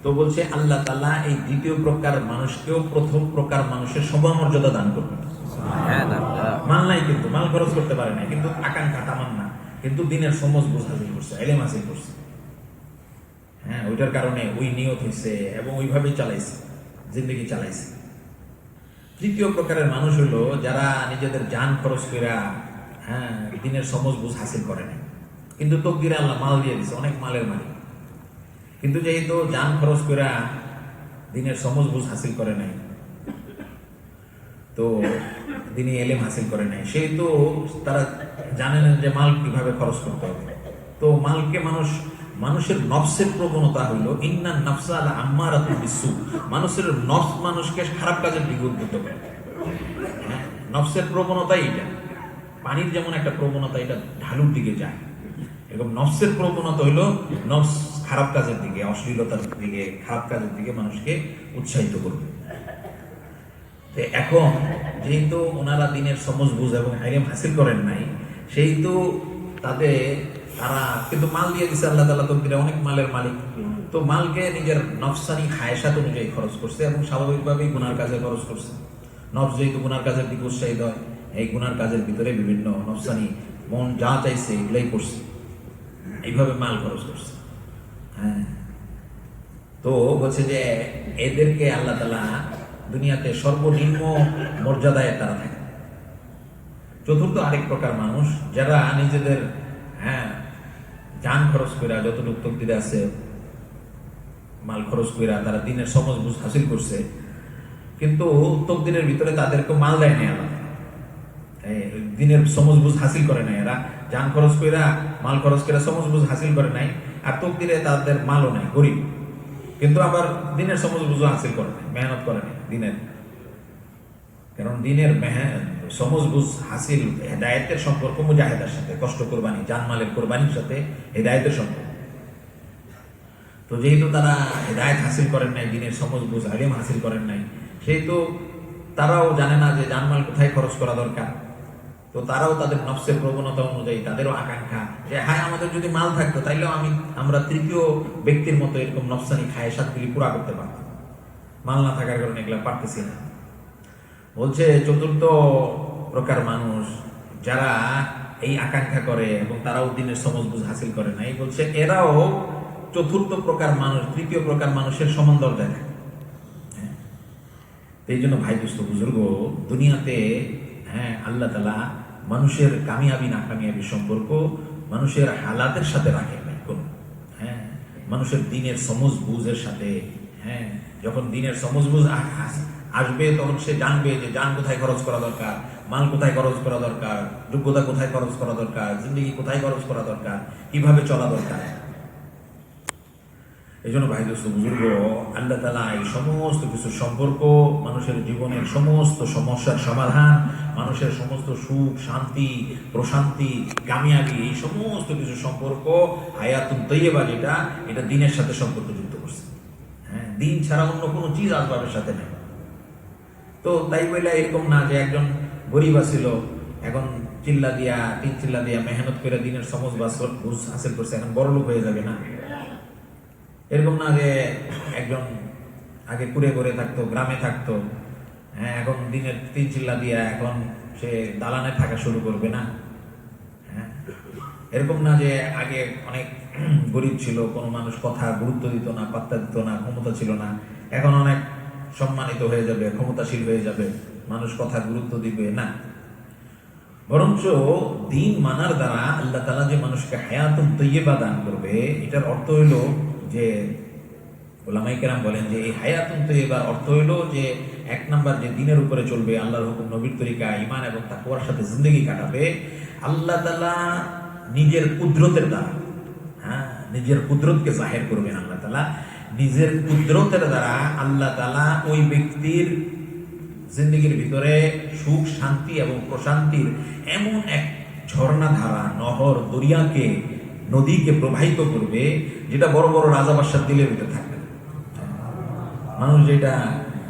তো বলছে আল্লাহ তাআলা এই দ্বিতীয় প্রকার মানুষকেও প্রথম প্রকার মানুষের সমমর্যাদা দান করবে। মাল নাই, কিন্তু মাল খরচ করতে পারে না, কিন্তু আকাঙ্ক্ষা, তামান্না, কিন্তু দিনের সমজ বুঝ হাসিল করছে, ইলম হাসিল করছে। হ্যাঁ, ওইটার কারণে ওই নিয়ত হয়েছে এবং ওইভাবেই চালাইছে, জিন্দগি চালাইছে। তৃতীয় প্রকারের মানুষ হলো যারা নিজেদের জান খরচ কইরা হ্যাঁ দিনের সমজ বুঝ হাসিল করে না, কিন্তু তকদিরে আল্লাহ মাল দিয়ে দিছে, অনেক মালের মালিক, কিন্তু যেহেতু জান খরচ কইরা দিনের সমজ বুঝ হাসিল করে নাই, তো দিনে এলেম হাসিল করে নাই, সেহেতু তারা জানেন যে মাল কিভাবে খরচ করতে হবে। তো মালকে মানুষের নফসের প্রবণতা হইলো ইন্নান নাফসা আলা আম্মারাতুন বিসু, মানুষের নফস মানুষকে খারাপ কাজের দিকে উদ্বুদ্ধ করে। নফসের প্রবণতাই এটা, পানির যেমন একটা প্রবণতা এটা ঢালুর দিকে যায়, এরকম নফসের প্রবণতা হইলো নফস খারাপ কাজের দিকে, অশ্লীলতার দিকে, খারাপ কাজের দিকে মানুষকে উৎসাহিত করবে। এখন যেহেতু ওনারা দিনের সমজ বুঝ এবং ইলম হাসিল করেন নাই, সেহেতু তারা কিন্তু মাল দিয়ে দিচ্ছে আল্লাহ তাআলা, তকদিরে অনেক মালের মালিক। তো মালকে নিজের নফসানি খায়সাত অনুযায়ী খরচ করছে এবং স্বাভাবিকভাবেই গুনার কাজে খরচ করছে। নফস যেহেতু গুনার কাজের দিকে উৎসাহিত হয়, এই গুনার কাজের ভিতরে বিভিন্ন নফসানি মন যা চাইছে এগুলাই করছে, এইভাবে মাল খরচ করছে। হ্যাঁ, তো বলছে যে এদেরকে আল্লাহ তাআলা দুনিয়াতে সর্বনিম্ন মর্যাদায় তারা থাকে। চতুর্থ আরেক প্রকার মানুষ যারা নিজেদের জান খরচ কইরা, যতটুকু তকদিরে আছে মাল খরচ কইরা তারা দিনের সমজ বুঝ হাসিল করছে, কিন্তু তকদিরের ভিতরে তাদেরকে মাল দেয় নাই আল্লাহ, দিনের সমজ বুঝ হাসিল করে নাই। এরা জান খরচ কইরা, মাল খরচ কইরা সমজ বুঝ হাসিল করে নাই, আর তকদিরে তাদের মালও নাই, গরিব। কিন্তু আবার দিনের সমজ বুঝো হাসিল করে নাই, মেহনত করে নাই দিনের। কারণ দিনের সমজ বুঝ হাসিল হেদায়েতের সম্পর্ক মুজাহিদার সাথে, কষ্ট কোরবানি, জানমালের কোরবানির সাথে হেদায়েতের সম্পর্ক। তো যেহেতু তারা হেদায়েত হাসিল করেন নাই, দিনের সমজ বুঝ আলিম হাসিল করেন নাই, সেহেতু তারাও জানে না যে জানমাল কোথায় খরচ করা দরকার। তো তারাও তাদের নফসের প্রবণতা অনুযায়ী, তাদেরও আকাঙ্ক্ষা যে হ্যাঁ আমাদের যদি মাল থাকতো তাইলেও আমরা তৃতীয় ব্যক্তির মতো এরকম নফসানি খায়েশাতগুলি পুরা করতে পারতাম। মাল না থাকার কারণে এগুলো পারতেছি না। বলছে চতুর্থ প্রকার মানুষ যারা এই আকাঙ্ক্ষা করে এবং তারাও দিনের সমজ বুঝ হাসিল করে নাই, বলছে এরাও চতুর্থ প্রকার মানুষ, তৃতীয় প্রকার মানুষের সমান দরজা দেয়। এই জন্য ভাই দোস্ত বুজুর্গ, দুনিয়াতে আল্লাহ তাআলা মানুষের কামিয়াবি না কামিয়াবি সম্পর্ক মানুষের হালাতের সাথে রাখে নাই কোন। মানুষের দিনের সমজ বুঝের সাথে, যখন দিনের সমজ বুঝ আসবে তখন সে জানবে যে জান কোথায় খরচ করা দরকার, মাল কোথায় খরচ করা দরকার, যোগ্যতা কোথায় খরচ করা দরকার, জিন্দগি কোথায় খরচ করা দরকার, কিভাবে চলা দরকার। এই জন্য ভাই দোস্ত বুজুর্গ, আল্লাহ তাআলা এই সমস্ত কিছু সম্পর্ক, মানুষের জীবনের সমস্ত সমস্যার সমাধান, মানুষের সমস্ত সুখ শান্তি প্রশান্তি কামিয়াবি, এই সমস্ত কিছু সম্পর্ক হায়াতুন তৈয়বা যেটা, এটা দিনের সাথে সম্পর্ক যুক্ত করছে। দিন ছাড়া অন্য কোনো চিজ আসবাবের সাথে নেই। তো তাই বলে এরকম না যে একজন গরিব ছিল, এখন তিন চিল্লা দিয়া মেহনত করে দিনের সমজ বুঝ হাসিল করছে, এখন বড় লোক হয়ে যাবে না। এরকম না যে একজন আগে কুড়ে করে থাকতো, গ্রামে থাকতো, এখন দিনের 3 চিল্লা দিয়া এখন সে দালানে থাকা শুরু করবে না। এরকম না যে আগে অনেক গরিব ছিল, কোনো মানুষ কথা গুরুত্ব দিত না, পাত্তা দিত না, ক্ষমতা ছিল না, এখন অনেক সম্মানিত হয়ে যাবে, ক্ষমতাশীল হয়ে যাবে, মানুষ কথা গুরুত্ব দিবে না। বরঞ্চ দিন মানার দ্বারা আল্লাহ তাআলা যে মানুষকে হায়াতুন তৈয়বা দান করবে, এটার অর্থ হইল যে উলামায়ে কেরাম বলেন যে এই হায়াতুন তৈয়বার অর্থ হইল যে 1 নাম্বার যে দিনের উপরে চলবে, আল্লাহর হুকুম নবীর তরিকা ঈমান এবং তাকওয়ার সাথে জিন্দেগি কাটাবে, আল্লাহ তাআলা নিজের কুদরতের দ্বারা, নিজের কুদরতকে জাহির করবেন। আল্লাহ তাআলা নিজের কুদরতের দ্বারা আল্লাহ তাআলা ওই ব্যক্তির জিন্দেগির ভিতরে সুখ শান্তি এবং প্রশান্তির এমন এক ঝর্ণা ধারা, নহর, দরিয়াকে, নদীকে প্রবাহিত করবে, যেটা বড় বড় রাজা বাদশার দিলের ভিতরে থাকবে। মানুষ যেটা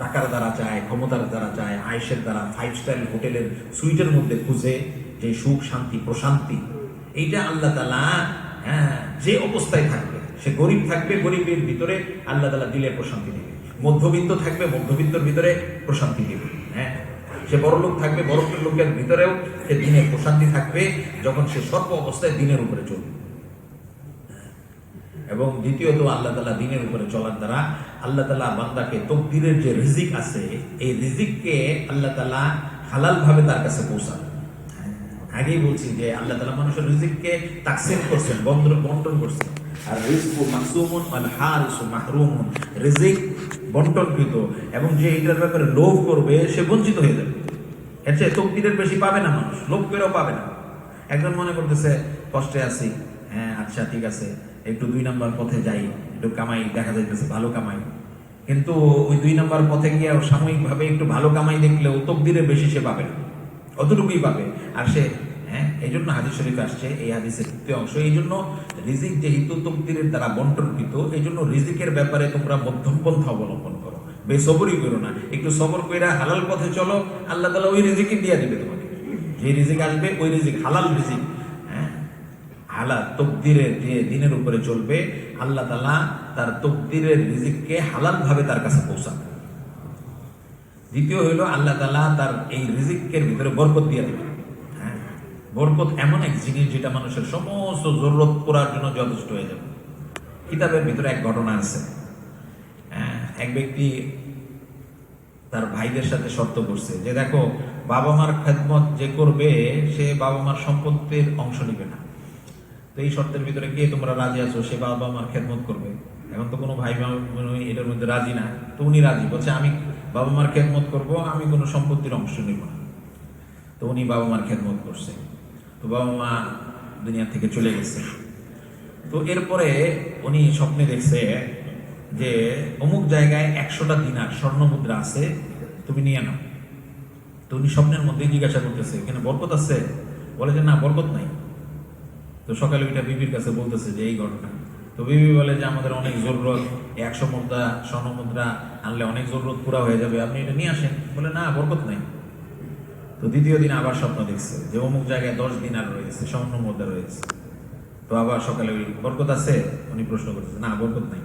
টাকার দ্বারা চায়, ক্ষমতার দ্বারা চায়, আয়েশের দ্বারা 5 স্টার হোটেলের সুইটের মধ্যে খুঁজে যে সুখ শান্তি প্রশান্তি, এইটা আল্লাহ তাআলা যে অবস্থায় থাকবে, সে গরিব থাকবে, গরিবের ভিতরে আল্লাহ তাআলা দিলের প্রশান্তি দিবে, মধ্যবিত্ত থাকবে, মধ্যবিত্তর ভিতরে প্রশান্তি দিবে, সে বড় লোক থাকবে, বড় লোকের ভিতরেও সে দিনের প্রশান্তি থাকবে, যখন সে সর্ব অবস্থায় দিনের উপরে চলবে। এবং দ্বিতীয়ত আল্লাহ তাআলা দিনের উপরে চলার দ্বারা আল্লাহ তাআলা বান্দাকে তকদিরের যে রিজিক আছে, এই রিজিককে আল্লাহ তাআলা হালাল ভাবে তার কাছে পৌঁছাবে। আগেই বলছি যে আল্লাহ তাআলা মানুষের রিজিককে তাকসিম করছেন, বন্টন করছেন। আর রিজকু মাকসুমুন ওয়াল হারিসু মাহরুমুন, রিজিক বন্টনকৃত, এবং যে এটার ব্যাপারে লোভ করবে সে বঞ্চিত হয়ে যাবে। এর চেয়ে তকদিরের বেশি পাবে না মানুষ, লোভ করেও পাবে না। একজন মনে করতেছে কষ্টে আছি, আচ্ছা ঠিক আছে, একটু 2 নাম্বার পথে যাই, একটু কামাই, দেখা যাইতেছে ভালো কামাই, কিন্তু ওই 2 নাম্বার পথে গিয়ে সাময়িকভাবে একটু ভালো কামাই দেখলেও তকদিরের বেশি সে পাবে না, অতটুকুই পাবে। আর সে এই জন্য হাদিস শরীফে আসছে, এই হাদিসের তৃতীয় অংশ, এই জন্য রিজিক যেহেতু তকদিরের দ্বারা বন্টনকৃত, এই জন্য রিজিকের ব্যাপারে তোমরা মধ্যম পন্থা অবলম্বন করো, বেসবরই করো না, একটু সবর কইরা হালাল পথে চলো, আল্লাহ তাআলা ওই রিজিকই দিয়ে দিবে তোমাকে। যে রিজিক আসবে ওই রিজিক হালাল রিজিক, হালাল তকদিরের যে দিনের উপরে চলবে, আল্লাহ তাআলা তার তকদিরের রিজিককে হালাল ভাবে তার কাছে পৌঁছাবে। দ্বিতীয় হইল আল্লাহ তাআলা তার এই রিজিকের ভিতরে বরকত দিয়ে দেবে। বরকত এমন এক জিনিস যেটা মানুষের সমস্ত জরুরত পুরার জন্য যথেষ্ট হয়ে যাবে। কিতাবের ভিতরে এক ঘটনা আছে, এক ব্যক্তি তার ভাইদের সাথে শর্ত করছে যে দেখো, বাবা মার খেদমত যে করবে সে বাবা মার সম্পত্তির অংশ নিবে না। তো এই শর্তের ভিতরে কে তোমরা রাজি আছো সে বাবা মার খেদমত করবে? এখন তো কোনো ভাই এটার মধ্যে রাজি না, তো উনি রাজি, বলছে আমি বাবা মার খেদমত করবো, আমি কোনো সম্পত্তির অংশ নিব না। তো উনি বাবা মার খেদমত করছে, তো বাবা মা দুনিয়া থেকে চলে গেছে। তো এরপরে উনি স্বপ্নে দেখছে যে অমুক জায়গায় 100টা দিনার স্বর্ণ মুদ্রা আছে, তুমি নিয়ে নাও। তো উনি স্বপ্নের মধ্যে জিজ্ঞাসা করতেছে, এখানে বরকত আছে? বলে যে না, বরকত নাই। তো সকালে ওইটা বিবির কাছে বলতেছে যে এই ঘটনা। তো বিবি বলে যে আমাদের অনেক জরুরত, 100 মুদ্রা স্বর্ণ মুদ্রা আনলে অনেক জরুরত পুরা হয়ে যাবে, আপনি এটা নিয়ে আসেন। বলে না, বরকত নাই। তো দ্বিতীয় দিন আবার স্বপ্ন দেখছে যে অমুক জায়গায় 10 দিনার রয়েছে, স্বর্ণ মুদ্রা রয়েছে। তো আবার সকালে ওই বরকত আছে? উনি প্রশ্ন করতেছে, না বরকত নাই।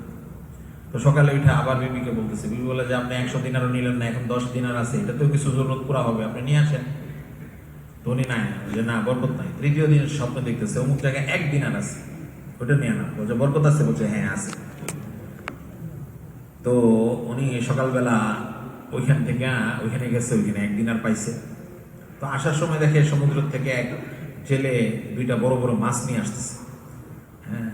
তো সকালে উঠে আবার বিবিকে বলতেছে, বিবি বলে যে আপনি 100 দিনারও নিলেন না, এখন 10 দিনার আছে, এটাতেও কিছু জরুরত পুরা হবে, আপনি নিয়ে আসেন। তো উনি নাই, যে না বরকত নাই। তৃতীয় দিন স্বপ্ন দেখতেছে অমুক জায়গায় 1 দিনার আছে, ওটা নিয়ে না। বলছে বরকত আছে? বলছে হ্যাঁ আছে। তো উনি সকালবেলা ওইখানে গেছে, ওইখানে 1 দিনার পাইছে। তো আসার সময় দেখে সমুদ্র থেকে এক জেলে 2টা বড় বড় মাছ নিয়ে আসতেছে। হ্যাঁ,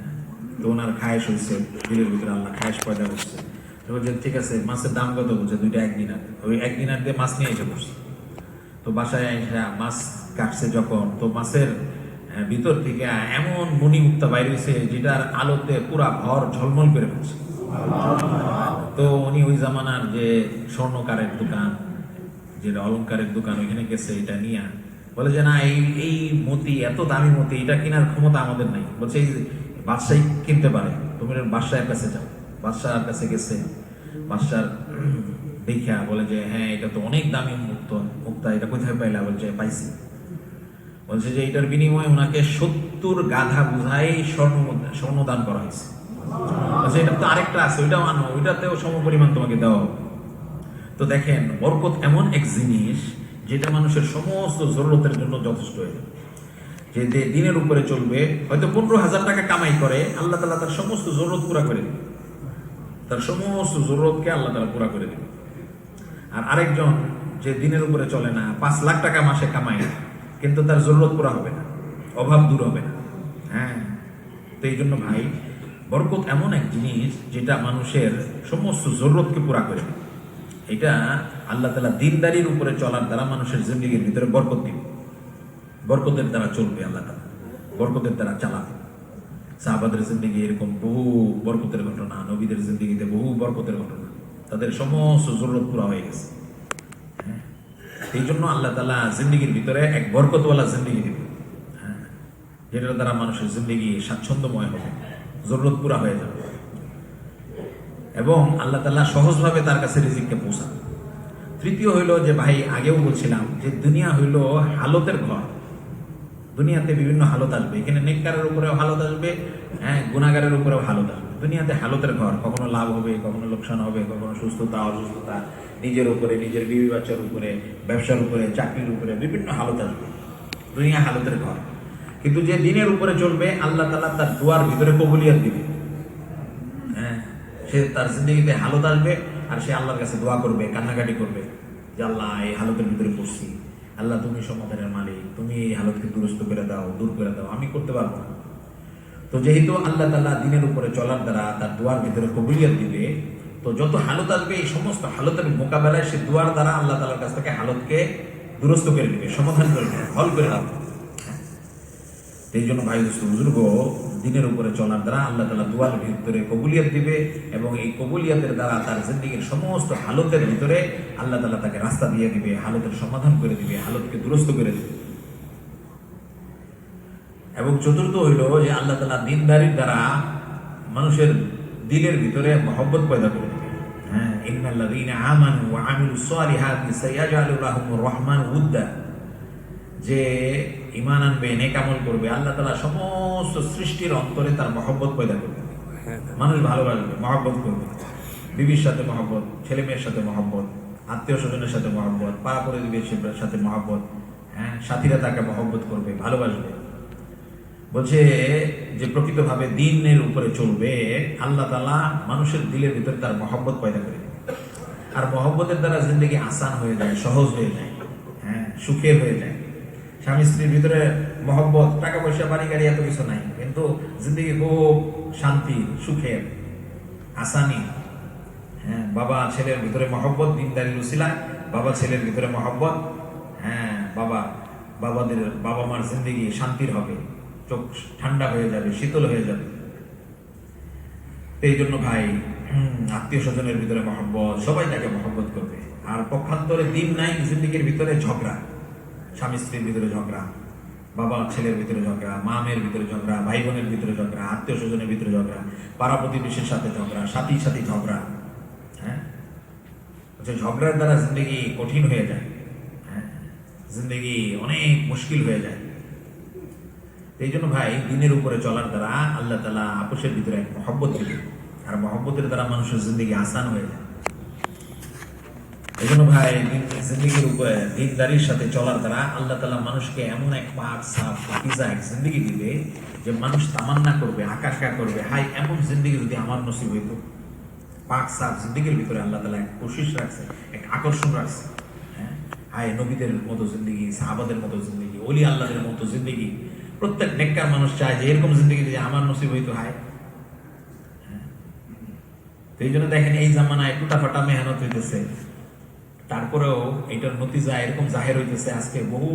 তো ওনার খায়েশ হয়েছে, দিলের ভিতরে আল্লাহ খায়েশ পয়দা করছে। তো বলছে ঠিক আছে, মাছের দাম কত? বলছে 2টা 1 দিনার। ওই 1 দিনার দিয়ে মাছ নিয়ে এসে বসছে। তো বাসায় এসে মাছ কাটছে যখন, তো মাছের ভিতর থেকে এমন মণি মুক্তা বাইর হয়েছে যেটার আলোতে পুরা ঘর ঝলমল করে ফেলছে। তো উনি ওই জামানার যে স্বর্ণকারের দোকান, যেটা অলংকারের দোকান, ওইখানে গেছে এটা নিয়ে। বলে যে না, এই মতি এত দামি মতি, এটা কেনার ক্ষমতা আমাদের নাই। বলছে এই বাদশাহ কিনতে পারে, তুমি বাদশাহের কাছে যাও। বাদশাহের কাছে গেছে, বাদশার দেখা বলে যে হ্যাঁ এটা তো অনেক দামি মুক্তা, এটা কোথায় পাইলা? বলছে পাইছি। বলছে যে এটার বিনিময়ে ওনাকে 70 গাধা বুঝাই স্বর্ণ দান করা হয়েছে। বলছে এটা তো আরেকটা আছে, ওইটাও আনো, ওইটাতেও সমপরিমাণ তোমাকে দেওয়া হবে। তো দেখেন, বরকত এমন এক জিনিস যেটা মানুষের সমস্ত জরুরতের জন্য যথেষ্ট হয়ে যাবে। যে দিনের উপরে চলবে, হয়তো 15,000 টাকা কামাই করে, আল্লাহ তাআলা তার সমস্ত জরুরত পুরা করে দেবে। তার সমস্ত জরুরতকে আল্লাহ তাআলা পুরা করে দেবে। আর আরেকজন যে দিনের উপরে চলে না, 5 লাখ টাকা মাসে কামায়, কিন্তু তার জরুরত পুরা হবে না, অভাব দূর হবে না। হ্যাঁ, তো এই জন্য ভাই, বরকত এমন এক জিনিস যেটা মানুষের সমস্ত জরুরতকে পুরা করে। এটা আল্লাহ তাআলা দিনদারির উপরে চলার দ্বারা মানুষের জিন্দেগির ভিতরে বরকত দিবে। বরকতের দ্বারা চলবে, আল্লাহ তাআলা বরকতের দ্বারা চালাবে। সাহাবাদের জিন্দেগি এরকম বহু বরকতের ঘটনা, নবীদের জিন্দেগিতে বহু বরকতের ঘটনা, তাদের সমস্ত জরুরত পুরা হয়ে গেছে। হ্যাঁ, এই জন্য আল্লাহ তাআলা জিন্দেগির ভিতরে এক বরকতওয়ালা জিন্দেগি দিবে। হ্যাঁ, যেটার দ্বারা মানুষের জিন্দেগি স্বাচ্ছন্দ্যময় হবে, জরুরত পুরা হয়ে যাবে, এবং আল্লাহ তাআলা সহজভাবে তার কাছে রিজিককে পৌঁছাবে। তৃতীয় হইল যে ভাই, আগেও বলছিলাম যে দুনিয়া হইল হালতের ঘর। দুনিয়াতে বিভিন্ন হালত আসবে, এখানে নেককারের উপরেও হালত আসবে, হ্যাঁ গুনাহগারের উপরেও হালত আসবে। দুনিয়াতে হালতের ঘর, কখনো লাভ হবে, কখনো লোকসান হবে, কখনো সুস্থতা অসুস্থতা, নিজের উপরে, নিজের বিবি বাচ্চার উপরে, ব্যবসার উপরে, চাকরির উপরে বিভিন্ন হালত আসবে। দুনিয়া হালতের ঘর। কিন্তু যে দিনের উপরে চলবে, আল্লাহ তাআলা তার দুয়ার ভিতরে কবুলিয়ত দিবে। হ্যাঁ, সে তার জিন্দগিতে হালত আসবে, আর সে আল্লাহর কাছে দোয়া করবে, কান্নাকাটি করবে যে আল্লাহ এই হালতের ভিতরে পড়ছি, আল্লাহ তুমি সমাধানের মালিক, তুমি এই হালতকে দুরস্ত করে দাও, দূর করে দাও, আমি করতে পারবো না। তো যেহেতু আল্লাহ তাআলা দিনের উপরে চলার দ্বারা তার দুয়ার ভিতরে কবুলিয়ত দিবে, তো যত হালত আসবে এই সমস্ত হালতের মোকাবেলায় সে দুয়ার দ্বারা আল্লাহ তাআলার কাছ থেকে হালতকে দুরস্ত করে দিবে, সমাধান করে দিবে, হল করে রাখবে। এই জন্য ভাই বুজুর্গ, দিনের উপরে চলার দ্বারা আল্লাহ তাআলা দুয়ার ভিতরে কবুলিয়ত দিবে, এবং এই কবুলিয়তের দ্বারা তার জিন্দেগির সমস্ত হালতের ভিতরে আল্লাহ তাআলা তাকে রাস্তা দিয়ে দিবে, হালতের সমাধান করে দিবে, হালতকে দুরস্ত করে দিবে। এবং চতুর্থ হইল যে আল্লাহ তাআলা দিনদারির দ্বারা মানুষের দিলের ভিতরে মহব্বত পয়দা করে দিবে। হ্যাঁ, ইন্নাল্লাযীনা আমানু ওয়া আমিলুস সালিহাতি সায়াজআলু লাহুমুর রহমানু উদ্দা, যে ঈমান আনবে, নেক আমল করবে, আল্লাহ তাআলা সমস্ত সৃষ্টির অন্তরে তার মহব্বত পয়দা করবে। মানুষ ভালোবাসবে, মহব্বত করবে, বিবির সাথে মহব্বত, ছেলে মেয়ের সাথে মহব্বত, আত্মীয় স্বজনের সাথে মহব্বত, পাড়া প্রতিবেশীর সাথে মহব্বত, হ্যাঁ সাথীরা তাকে মহব্বত করবে, ভালোবাসবে। বলছে যে প্রকৃতভাবে দিনের উপরে চলবে, আল্লাহ তাআলা মানুষের দিলের ভিতরে তার মহব্বত পয়দা করে দেবে। আর মহব্বতের দ্বারা জিন্দেগি আসান হয়ে যায়, সহজ হয়ে যায়, হ্যাঁ সুখের হয়ে যায়। স্বামী স্ত্রীর ভিতরে মহব্বত, টাকা পয়সা বাড়ি গাড়ি এত কিছু নাই, কিন্তু জিন্দেগি খুব শান্তি, সুখের, আসানি। হ্যাঁ, বাবা ছেলের ভিতরে মহব্বত, দিনদারির উসিলায় বাবা ছেলের ভিতরে মহব্বত, হ্যাঁ বাবা মার জিন্দেগি শান্তির হবে, চোখ ঠান্ডা হয়ে যাবে, শীতল হয়ে যাবে। তো এই জন্য ভাই আত্মীয় স্বজনের ভিতরে মহব্বত, সবাই তাকে মহব্বত করবে। আর পক্ষান্তরে দিন নাই, জিন্দিগির ভিতরে ঝগড়া, স্বামী স্ত্রীর ভিতরে ঝগড়া, বাবা ছেলের ভিতরে ঝগড়া, মা মেয়ের ভিতরে ঝগড়া, ভাই বোনের ভিতরে ঝগড়া, আত্মীয় স্বজনের ভিতরে ঝগড়া, পাড়া প্রতিবেশীর সাথে ঝগড়া, সাথী সাথী ঝগড়া। হ্যাঁ, ঝগড়ার দ্বারা জিন্দগি কঠিন হয়ে যায়। হ্যাঁ, জিন্দগি অনেক মুশকিল হয়ে যায়। এই জন্য ভাই দিনের উপরে চলার দ্বারা আল্লাহ তাআলা আপোষের ভিতরে এক মহব্বত দিবে, আর মহব্বতের দ্বারা মানুষের জিন্দগি আসান হয়ে যায়। এই জন্য ভাই জিন্দগির উপরে দিনদারির সাথে চলার দ্বারা আল্লাহ তাআলা মানুষকে এমন এক পাক সাফ পাকিজা এক জিন্দগি দিবে যে মানুষ তামান্না করবে, আকাঙ্ক্ষা করবে, হাই এমন জিন্দগি যদি আমার নসিব হইতো। পাক সাফ জিন্দগির ভিতরে আল্লাহ তাআলা এক কোশিশ রাখছে, এক আকর্ষণ রাখছে। হ্যাঁ, হাই নবীদের মতো জিন্দগি, সাহাবাদের মতো জিন্দগি, ওলি আল্লাহদের মতো জিন্দগি। প্রত্যেক নেককার মানুষ চায় যে এরকম জিন্দগি যদি আমার নসিব হইতো। হায়, তো এই জন্য দেখেন এই জামানায় টুটাফাটা মেহনত হইতেছে, তারপরেও এটার নতিজা এরকম জাহের হইতেছে। আজকে বহু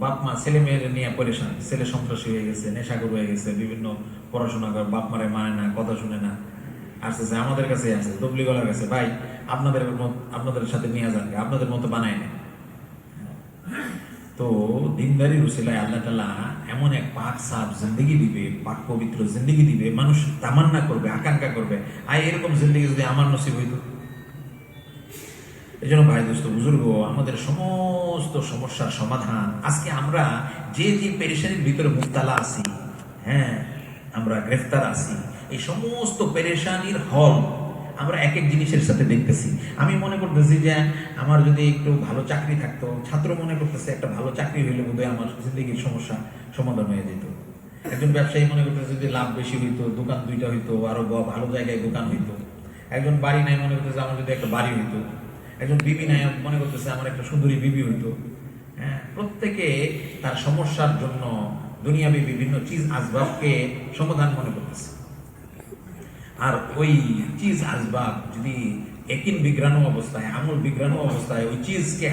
বাপ মা ছেলে মেয়ের নিয়ে পরেশান, ছেলে সন্ত্রাসী হয়ে গেছে, নেশাখোর হয়ে গেছে, বিভিন্ন পড়াশোনা করে বাপ মারে মানে না, কথা শুনে না, আসতেছে আমাদের কাছে, আসছে তবলি গলার কাছে, ভাই আপনাদের সাথে নিয়ে যান, আপনাদের মতো বানায় না। তো দিনদারির উসিলায় আল্লাহ তাআলা এমন এক পাক সাফ জিন্দগি দিবে, পাক পবিত্র জিন্দগি দিবে, মানুষ তামান্না করবে, আকাঙ্ক্ষা করবে, আয় এরকম জিন্দগি যদি আমার নসিব হইতো। এই জন্য ভাই দোস্ত বুজুর্গ, আমাদের সমস্ত সমস্যার সমাধান আজকে আমরা যে যে পেরেশানির ভিতরে মুবতালা আছি, হ্যাঁ আমরা গ্রেফতার আছি, এই সমস্ত পেরেশানির হল আমরা এক এক জিনিসের সাথে দেখতেছি। আমি মনে করতেছি যে আমার যদি একটু ভালো চাকরি থাকতো, ছাত্র মনে করতেছে একটা ভালো চাকরি হইলে বোধহয় আমার জিন্দগির সমস্যা সমাধান হয়ে যেত। একজন ব্যবসায়ী মনে করতেছে যদি লাভ বেশি হইতো, দোকান দুইটা হইতো, আরো ভালো জায়গায় দোকান হইতো। একজন বাড়ি নাই মনে করতেছে আমার যদি একটা বাড়ি হইতো। একজন বিবি নাই মনে করতেছে আমার একটা সুন্দরী বিবি হইতো। হ্যাঁ, প্রত্যেকে তার সমস্যার জন্য দুনিয়াবি বিভিন্ন চিজ আসবাবকে সমাধান মনে করতেছে। আর ওই চিজ আসবাব যদি একিন বিগ্রানো অবস্থায়, আমল বিগ্রানো অবস্থায় ওই চিজকে,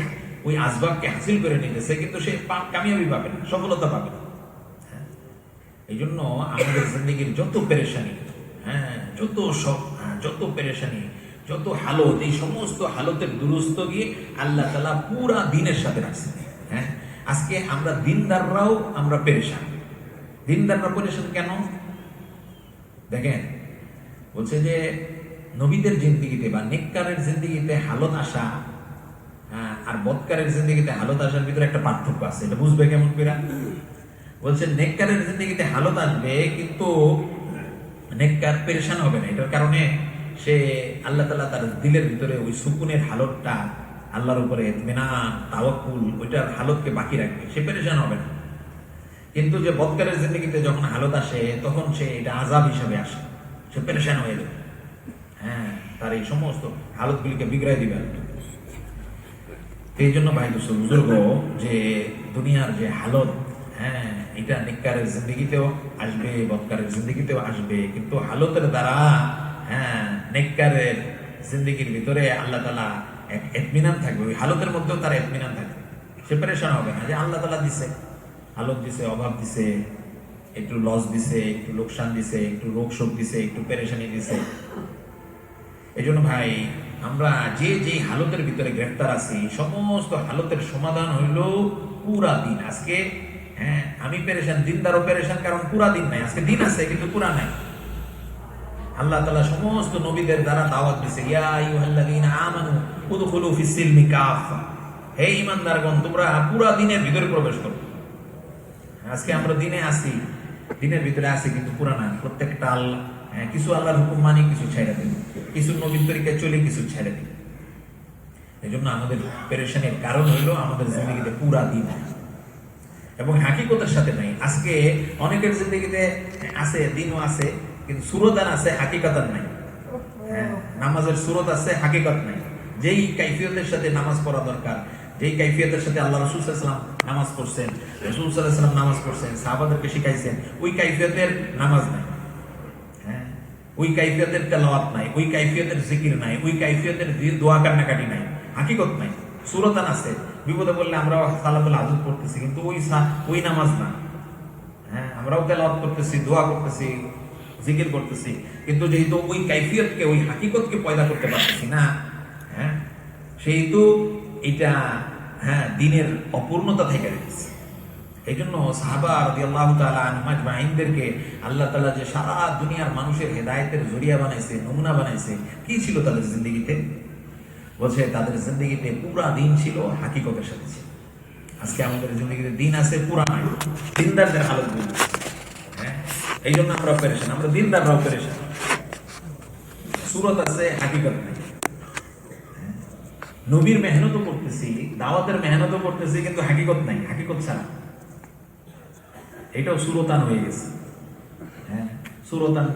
ওই আসবাবকে হাসিল করে নিতেছে, কিন্তু সে কামিয়াবি পাবে না, সফলতা পাবে না। এই জন্য আমাদের জিন্দগির যত পেরেশানি, হ্যাঁ যত পেরেশানি, যত হালত, এই সমস্ত হালতের দুরুস্ত গিয়ে আল্লাহ তাআলা পুরা দিনের সাথে রাখছে। হ্যাঁ, আজকে আমরা দিনদাররাও আমরা পেরেশান। দিনদাররা পেরেশান কেন? দেখেন, বলছে যে নবীদের জিন্দিগিতে বা নেককারের জিন্দিগিতে হালত আসা আর বদকারের জিন্দিগিতে হালত আসার ভিতরে একটা পার্থক্য আছে। এটা বুঝবে কেমন করে? বলছে নেককারের জিন্দিগিতে হালত আসবে, কিন্তু নেককার পেরেশান হবে না। এটার কারণে সে আল্লাহ তাআলা তার দিলের ভিতরে ওই সুকুনের হালতটা, আল্লাহর উপরে ইতমিনান, তাওয়াক্কুল, ওইটার হালতকে বাকি রাখবে, সে পেরেশান হবে না। কিন্তু যে বদকারের জিন্দিগিতে যখন হালত আসে তখন সে এটা আযাব হিসাবে আসে, সে পেরেশান হয়ে যাবে। হ্যাঁ, তার এই সমস্ত হালতগুলিকে বিগড়াই দিবে। এই জন্য ভাই দোস্ত বুজুর্গ, যে দুনিয়ার যে হালত, হ্যাঁ এটা নেককারের জিন্দিগিতেও আসবে, বদকারের জিন্দিগিতেও আসবে, কিন্তু হালতের দ্বারা, হ্যাঁ নেককারের জিন্দিগির ভিতরে আল্লাহ তাআলা এক ইতমিনান থাকবে, ওই হালতের মধ্যেও তার ইতমিনান থাকবে, সে পেরেশান হবে না যে আল্লাহ তাআলা দিছে, হালত দিছে, অভাব দিছে, একটু লস দিছে, একটু লোকসান দিছে, একটু রোগ শোক দিছে, একটু পেরেশানি দিছে। এই জন্য ভাই আমরা যে যে হালতের ভিতরে গ্রেফতার আছি, সমস্ত হালতের সমাধান হইল পুরা দিন। আজকে হ্যাঁ আমি পেরেশান, দিনদারও পেরেশান, কারণ পুরা দিন নাই। আজকে দিন আছে কিন্তু পুরা নাই। আল্লাহ তাআলা সমস্ত নবীদের দ্বারা দাওয়াত দিয়েছে, ইয়া আইয়ুহাল্লাযীনা আমানু উদখুলু ফিস সিলমি কাফা, হে ঈমানদারগণ তোমরা পুরা দিনের ভিতরে প্রবেশ করো। আজকে আমরা দিনে আছি, দিনের ভিতরে আছি, কিন্তু পুরা না। প্রত্যেকটা আল্লাহ, কিছু আল্লাহর হুকুম মানি, কিছু ছেড়ে দিন, কিছু নবীর তরিকায় চলে, কিছু ছেড়ে দিন। এই জন্য আমাদের পেরেশানির কারণ হইল আমাদের জিন্দগিতে পুরা দিন এবং হাকিকতের সাথে নাই। আজকে অনেকের জিন্দগিতে আছে, দিনও আছে, কিন্তু সুরতান আছে, হাকিকতান নাই। নামাজের সুরত আছে, হাকিকত নাই। যেই কাইফিয়তের সাথে নামাজ পড়া দরকার, যেই কাইফিয়তের সাথে আল্লাহ রাসূল সাল্লাল্লাহু আলাইহি ওয়াসাল্লাম নামাজ পড়ছেন, রাসূল সাল্লাল্লাহু আলাইহি ওয়াসাল্লাম নামাজ পড়ছেন, সাহাবাদেরকে শিখাইছেন, ওই কাইফিয়তের নামাজ নাই। হ্যাঁ, ওই কাইফিয়তের তেলাওয়াত নাই, ওই কাইফিয়তের জিকির নাই, ওই কাইফিয়তের দোয়া কান্নাকাটি নাই, হাকিকত নাই। সুরতান আছে, বিপদে বললে আমরা সালাতুল আযুদ পড়তেছি, কিন্তু ওই নামাজ না। হ্যাঁ, আমরাও তেলাওয়াত করতেছি, দোয়া করতেছি, জিকির করতেছি, কিন্তু যেহেতু ওই কাইফিয়তকে, ওই হাকিকতকে পয়দা করতে পারতেছি না, হ্যাঁ, সেহেতু এটা, হ্যাঁ, দিনের অপূর্ণতা থেকে রেখেছে। এই জন্য সাহাবা রাদিয়াল্লাহু তাআলা আনহুম আজমাইনদেরকে আল্লাহ তাআলা যে সারা দুনিয়ার মানুষের হেদায়েতের জরিয়া বানাইছে, নমুনা বানাইছে, কি ছিল তাদের জিন্দেগিতে? বলছে তাদের জিন্দেগিতে পুরা দিন ছিল, হাকিকতের সাথে ছিল। আজকে আমাদের জিন্দেগিতে দিন আছে, পুরা নাই, দিনদারদের হালত বুঝি। হ্যাঁ, এই জন্য আমরা পেরেশান, আমরা দিনদাররাও পেরেশান। সুরত আছে, হাকিকত নাই। নবীর মেহনতও করতেছি, দাওয়াতের মেহনতও করতেছি, কিন্তু হাকিকত নাই, হাকিকত ছাড়া। এটাও সুরতান হয়ে গেছে। হ্যাঁ, সুরতান,